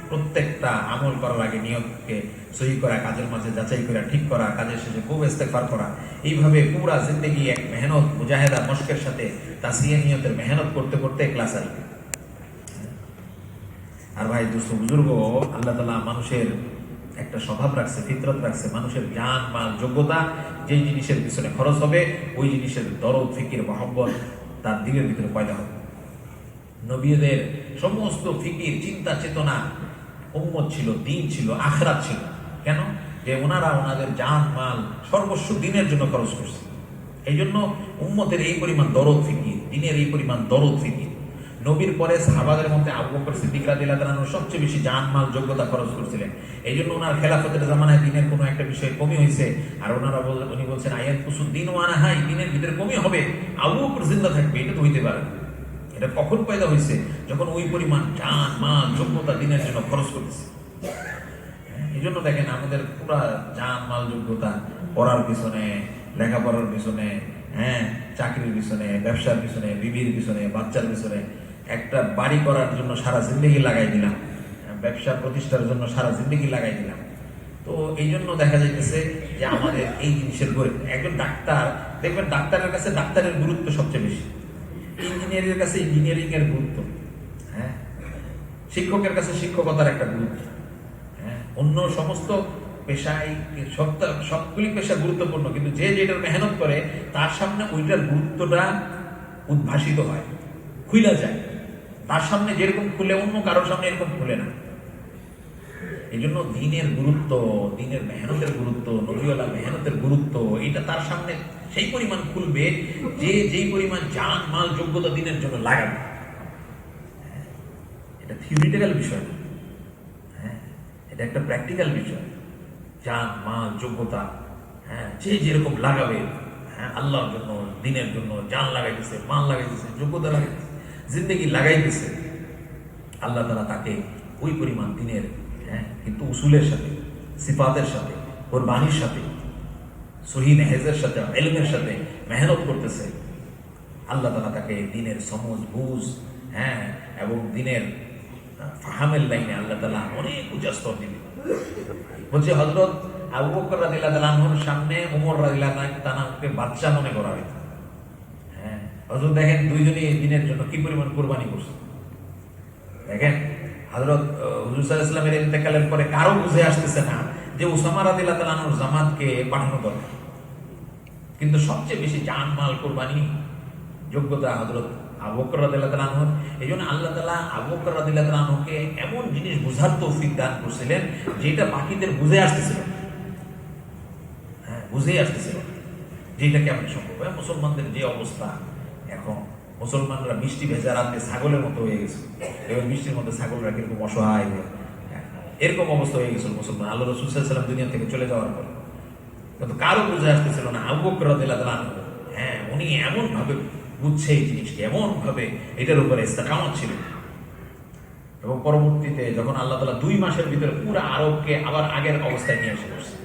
প্রত্যেকটা আমল করার আগে নিয়তকে সহি করা, কাজের মাঝে যাচাই করা, ঠিক করা, কাজের শেষে খুব ইস্তেগফার করা। এইভাবে পুরা জিন্দেগি এক মেহনত, মুজাহেদা, মশকের সাথে তাসহিয়া নিয়তের মেহনত করতে করতে ক্লাস আসবে। আর ভাই দোস্ত বুজুর্গ, আল্লাহ তাআলা মানুষের একটা স্বভাব রাখছে, ফিতরত রাখছে। মানুষের জান মাল যোগ্যতা যেই জিনিসের পিছনে খরচ হবে, ওই জিনিসের দরদ, ফিকির, মহব্বত তার দিলের ভিতরে পয়দা হবে। নবীদের সমস্ত ফিকির, চিন্তা, চেতনা উম্মত ছিল, দিন ছিল, আখিরাত ছিল। কেন? যে ওনারা ওনাদের জান মাল সর্বস্ব দিনের জন্য খরচ করছে। এই জন্য উম্মতের এই পরিমাণ দরদ ফিকির, দিনের এই পরিমাণ দরদ ফিকির। নবীর পরে সাহাবাদের মধ্যে আবু বকর সিদ্দিক রাদিয়াল্লাহু তাআলা সবচেয়ে বেশি জান মাল যোগ্যতা খরচ করছিলেন। এই জন্য ওনার খেলাফতের জামানায় দিনের কোনো একটা বিষয় কমই হয়েছে, আর উনি বলছেন আয়াত কুসুদ্দিন ওয়ানা হাই, দিনের ভিতরে কমই হবে, আবু বকর জিন্দা থাকবে। এটা তো হইতে পারে। এটা কখন পয়দা হয়েছে? যখন ওই পরিমাণ জান মাল যোগ্যতা দিনের জন্য খরচ করতেছে। এই জন্য দেখেন আমাদের পুরা জান মাল যোগ্যতা পড়ার পিছনে, লেখাপড়ার পিছনে, চাকরির পিছনে, ব্যবসার পিছনে, বিবির পিছনে, বাচ্চার পিছনে, একটা বাড়ি করার জন্য সারা জিন্দগি লাগাই দিলাম, ব্যবসা প্রতিষ্ঠার জন্য সারা জিন্দগি লাগাই দিলাম। তো এই জন্য দেখা যাইতেছে যে আমাদের এই জিনিসের একজন ডাক্তার দেখবেন, ডাক্তারের কাছে ডাক্তারের গুরুত্ব সবচেয়ে বেশি, ইঞ্জিনিয়ারের কাছে ইঞ্জিনিয়ারিং এর গুরুত্ব, শিক্ষকের কাছে শিক্ষকতার একটা গুরুত্ব, অন্য সমস্ত পেশায় সবগুলি পেশা গুরুত্বপূর্ণ, কিন্তু যে যেটার মেহনত করে তার সামনে ওইটার গুরুত্বটা উদ্ভাসিত হয়, খুলে যায়। তার সামনে যেরকম খুলে অন্য কারোর সামনে এরকম খুলে না। এই জন্য দিনের গুরুত্ব, দিনের মেহনতের গুরুত্ব, নবীওয়ালা মেহনতের গুরুত্ব, এটা তার সামনে সেই পরিমাণ খুলবে যে যেই পরিমাণ জান মাল যোগ্যতা দিনের জন্য লাগাবে। এটা থিওরিটিক্যাল বিষয় না, এটা একটা প্র্যাকটিক্যাল বিষয়। জান মাল যোগ্যতা যে যেরকম লাগাবে, আল্লাহর জন্য, দিনের জন্য জান লাগাইতেছে, মাল লাগাইতেছে, যোগ্যতা লাগাইতেছে, জিন্দেগি লাগাইতেছে, আল্লাহ তাআলা তাকে ওই পরিমাণ দিনের, কিন্তু উসুলের সাথে, সিফাতের সাথে, ওর বাণীর সাথে, সহি নেহেজের সাথে, ইলমের সাথে মেহনত করতেছে। আল্লাহ তাআলা তাকে দিনের সমঝ, বুঝ, এবং দিনের ফাহামের লাইনে আল্লাহ তাআলা অনেক উঁচা স্তর দিবে। বলছে হযরত আবু বকর রাদিয়াল্লাহু তাআলার সামনে ওমর রাদিয়াল্লাহু তাআলাকে বাদশা মনে করা হইতো। হযরত দেখেন দুইজনই দিনের জন্য কি পরিমাণ কুরবানি করছে। দেখেন হযরত হুজুর সাল্লাল্লাহু আলাইহি ওয়াসাল্লামের ইন্তেকালের পরে কারো বুঝে আসতেছে না যে উসামা রাদিয়াল্লাহু তাআলা আনহুর জামাতকে পাঠানো দরকার, কিন্তু সবচেয়ে বেশি জান মাল কুরবানি যোগ্যতা হযরত আবু বকর রাদিয়াল্লাহু তাআলা আনহু। এইজন্য আল্লাহ তাআলা আবু বকর রাদিয়াল্লাহু তাআলা আনহুকে এমন জিনিস বুঝার তৌফিক দান করেছিলেন যেটা বাকিদের বুঝে আসতেছিল, বুঝেই আসতেছিল যেটা কেমন সম্ভব। মুসলমানদের যে অবস্থা এখন, মুসলমানরা বৃষ্টি ভেজা রাতে ছাগলের মতো হয়ে গেছে, এবং বৃষ্টির মধ্যে ছাগলরা কিরকম অসহায়, এরকম অবস্থা হয়ে গেছিল মুসলমান আল্লাহ রাসূল সাল্লাল্লাহু আলাইহি ওয়াসাল্লাম দুনিয়া থেকে চলে যাওয়ার পর। কিন্তু কারো বুঝে আসতেছিল না। আবু বকর রাদিয়াল্লাহু তাআলা আনহু, উনি এমন ভাবে বুঝছে এই জিনিসকে, এমন ভাবে এটার উপরে ইস্তেকামত ছিল, এবং পরবর্তীতে যখন আল্লাহ তাআলা 2 মাসের ভিতরে পুরো আরবকে আবার আগের অবস্থায় নিয়ে এসে বসছে,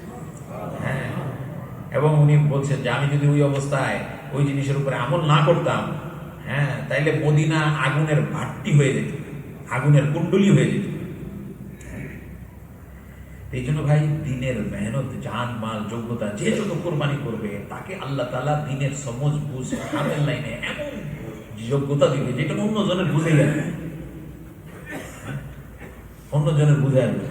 এবং উনি বলছেন যে আমি যদি ওই অবস্থায় ওই জিনিসের উপরে আমল না করতাম, তাইলে মদিনা আগুনের ভাট্টি হয়ে যেত, আগুনের কুণ্ডলী হয়ে যেত। এই জন্য ভাই দিনের মেহনত, জান মাল, যোগ্যতা যে যত কোরবানি করবে তাকে আল্লাহ তাআলা দিনের সমঝ বুঝ আমল লাইনে এমন যোগ্যতা দিবে যেটা অন্যজনের বুঝে যাবে, অন্যজনের বুঝে আসবে।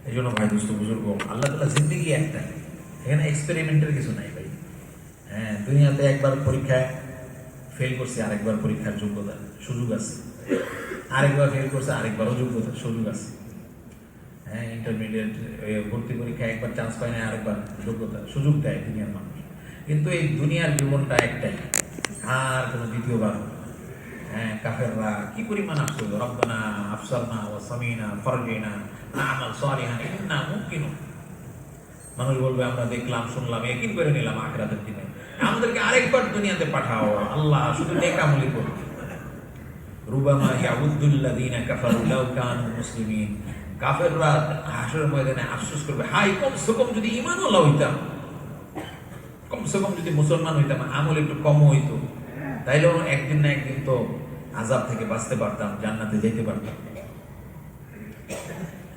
এই জন্য ভাই দোস্ত বুজুর্গ, আল্লাহ তাআলা জিন্দেগি একটা, এখানে এক্সপেরিমেন্টের কিছু নাই ভাই। দুনিয়াতে একবার পরীক্ষায় ফেল করছে, আরেকবার পরীক্ষার যোগ্যতা সুযোগ আছে, আরেকবার ফেল করছে, আরেকবারও যোগ্যতা সুযোগ আছে। ইন্টারমিডিয়েট ভর্তি পরীক্ষায় একবার চান্স পায় না, আরেকবার যোগ্যতা সুযোগ দেয় দুনিয়ার মানুষ। কিন্তু এই দুনিয়ার জীবনটা একটাই, আর কোনো দ্বিতীয়বার। কাফেররা কি পরিমাণ আফসোস, রব্বানা আফসারনা ওয়া সামিনা ফারজিনা না'মাল সালিহান ইন্না মুকিনুন। মানুষ বলবে আমরা দেখলাম, শুনলাম, ইয়াকিন করে নিলাম আখিরাতের দিনে, আমাদেরকে আরেকবার দুনিয়াতে পাঠাও আল্লাহ, শুধু নেক আমলই করব। রুবামা ইয়াউদ্দুল্লাযিনা কাফারু লাউ কানু মুসলিমিন। কাফেররা হাসরের ময়দানে আফসোস করবে, হাই কমসে কম যদি ঈমানওয়ালা হইতাম, কমসে কম যদি মুসলমান হইতাম, আমল একটু কম হইতো, তাইলেও একদিন না একদিন তো আযাব থেকে বাঁচতে পারতাম, জান্নাতে যেতে পারতাম।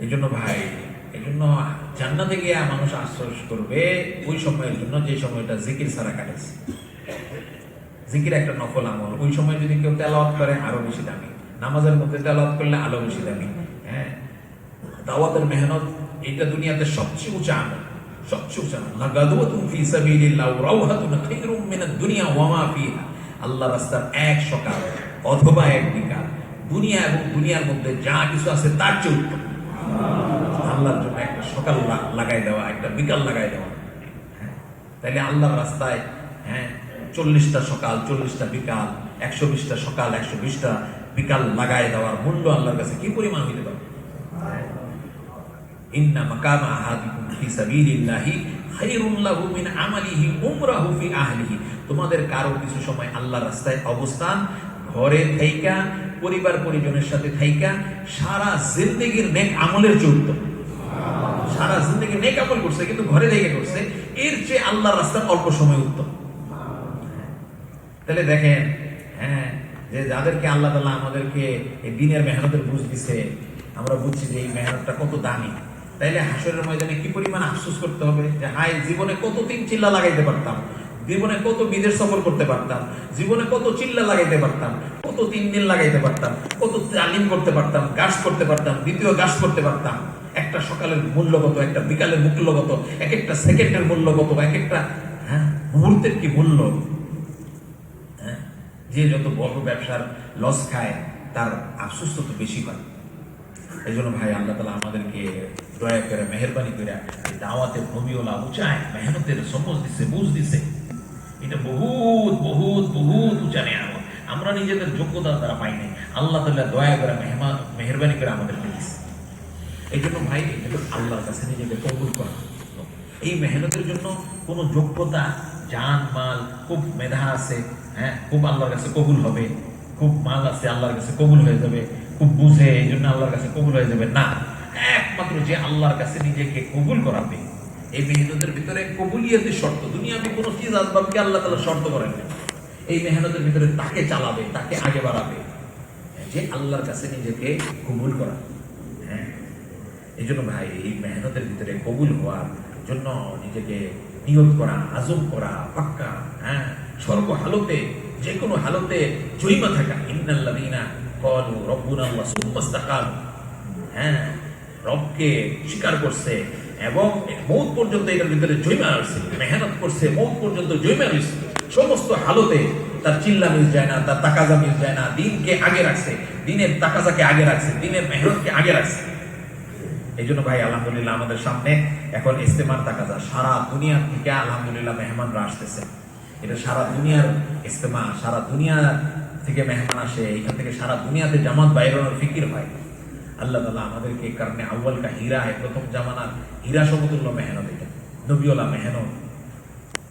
এই জন্য ভাই, এই জন্য জান্নাতে গিয়ে মানুষ আফসোস করবে ওই সময়ের জন্য যে সময়টা জিকির ছাড়া কাটেছে। জিকির একটা নফল আমল, ওই সময় যদি কেউ তেলাওয়াত করে আরো বেশি দামি, নামাজের মধ্যে তেলাওয়াত করলে আরো বেশি দামি। দাওয়াতের মেহনত এটা দুনিয়াতে সবচেয়ে উঁচা আমল, সবচেয়ে উঁচা আমল। লাগাদওয়াতুন ফি সাবিলিল্লাহ রাওহাতুন খায়রুম মিনাদ দুনিয়া ওয়া মা ফিহা। আল্লাহর রাস্তার এক সকাল অথবা এক বিকাল, দুনিয়া এবং দুনিয়ার মধ্যে যা কিছু আছে তার চেয়ে উত্তম। আল্লাহর জন্য একটা সকাল লাগাই দেওয়া, একটা বিকাল লাগাই দেওয়া। তাইলে আল্লাহর রাস্তায় 40টা সকাল, 40টা বিকাল, 120টা সকাল, 120টা বিকাল লাগাই দেওয়ার মূল্য আল্লাহর কাছে কি পরিমাণ হইতে পারে। ইন্না মাকামা আহাদিকুম ফি সাবিলিল্লাহি খায়রুন লাহু মিন আমালিহি উমরাহু ফি আহলিহি। তোমাদের কারো কিছু সময় আল্লাহর রাস্তায় অবস্থান, ঘরে থাইকা, পরিবার পরিজনের সাথে থাইকা, সারা জিন্দেগির নেক আমলের চেয়ে উত্তম। সারা জিন্দেগি নেক আমল করছে কিন্তু ঘরে থেকে করছে, এর চেয়ে আল্লাহর রাস্তার অল্প সময় উত্তম। তাহলে দেখেন, যে যাদেরকে আল্লাহ তাআলা আমাদেরকে এই দিনের মেহনতের বুঝ দিছে, আমরা বুঝছি যে এই মেহনতটা কত দামি। তাইলে হাসরের ময়দানে কি পরিমাণ আফসোস করতে হবে যে হাই, জীবনে কত দিন চিল্লা লাগাইতে পারতাম, জীবনে কত বিদেশ সফর করতে পারতাম, জীবনে কত চিল্লা লাগাইতে পারতাম, কত 3 দিন লাগাইতে পারতাম, কত তালিম করতে পারতাম, গাছ করতে পারতাম, দ্বিতীয় গাছ করতে পারতাম। একটা সকালের মূল্য কত, একটা বিকালের মূল্য কত, এক একটা সেকেন্ডের মূল্য কত, এক একটা মুহূর্তের কি মূল্য। যে যত বড় ব্যবসার লস খায় তার আফসোস তত বেশি হয়। এই জন্য ভাই আল্লাহ তাআলা আমাদেরকে দয়া করে, মেহেরবানি করে দাওয়াতের ভূমিওয়ালা উঁচায় মেহনতের সমঝ দিছে, বুঝ দিছে। এটা বহুত বহুত বহুত উঁচা নেয়ামত, আমরা নিজেদের যোগ্যতা দ্বারা পাই নাই, আল্লাহ তাআলা দয়া করে মেহেরবানি করে আমাদেরকে দিছে। এই জন্য ভাই আল্লাহর কাছে নিজেকে কবুল করা। এই মেহনতের জন্য কোনো যোগ্যতা, জান মাল, খুব মেধা আছে, খুব আল্লাহর কাছে কবুল হবে, খুব মাল আছে আল্লাহর কাছে কবুল হয়ে যাবে, খুব বুঝে এই জন্য আল্লাহর কাছে কবুল হয়ে যাবে না। একমাত্র যে আল্লাহর কাছে নিজেকে কবুল করাবে, এই মেহনতের ভিতরে কবুলিয়তের শর্ত, দুনিয়াতে কোনো চিজ আসবাবকে আল্লাহ তাআলা শর্ত করেন না। এই মেহনতের ভিতরে তাকে চালাবে, তাকে আগে বাড়াবে যে আল্লাহর কাছে নিজেকে কবুল করা। এই জন্য ভাই এই মেহনতের ভিতরে কবুল হওয়ার জন্য নিজেকে নিয়ত করা, আজম করা, পাক্কা সর্ব হালতে, যে কোনো হালতে জরিমা থাকা। ইন্নাল্লাযীনা ক্বালু রাব্বুনা আল্লাহ সুম্মা ইসতাকামু, হ্যাঁ, রবকে স্বীকার করছে এবং মৌত পর্যন্ত এটার ভিতরে জৈমা আসছে, মেহনত করছে, মৌত পর্যন্ত জৈমা রয়েছে, সমস্ত হালতে তার চিল্লা মিল যায় না, তার তাকাজা মিল যায় না, দিনকে আগে রাখছে, দিনের তাকাজাকে আগে রাখছে, দিনের মেহনতকে আগে রাখছে। এই জন্য ভাই আলহামদুলিল্লাহ আমাদের সামনে এখন ইস্তেমার তাকাজা, সারা দুনিয়া থেকে আলহামদুলিল্লাহ মেহমানরা আসতেছে। এটা সারা দুনিয়ার ইস্তেমা, সারা দুনিয়া থেকে মেহমান আসে, এখান থেকে সারা দুনিয়াতে জামাত বাইরানোর ফিকির হয়। আল্লাহ তাআলা আমাদেরকে কারণে আউয়াল কা হীরা হয়, প্রথম জামানার হীরা সমতুল্য মেহনত, এটা নবীওয়ালা মেহনত,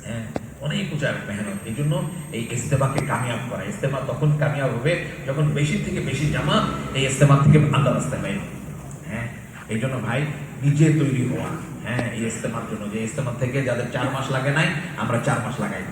হ্যাঁ, অনেক উঁচা মেহনত। এই জন্য এই ইস্তেমাকে কামিয়াব করা, ইস্তেমা তখন কামিয়াব হবে যখন বেশি থেকে বেশি জামাত এই ইস্তেমা থেকে আল্লাহ রাস্তায় বাইর। হ্যাঁ, এই জন্য ভাই নিজে তৈরি হওয়া, হ্যাঁ, এই ইস্তেমার জন্য, যে ইস্তেমা থেকে যাদের 4 মাস লাগে নাই, আমরা 4 মাস লাগাই।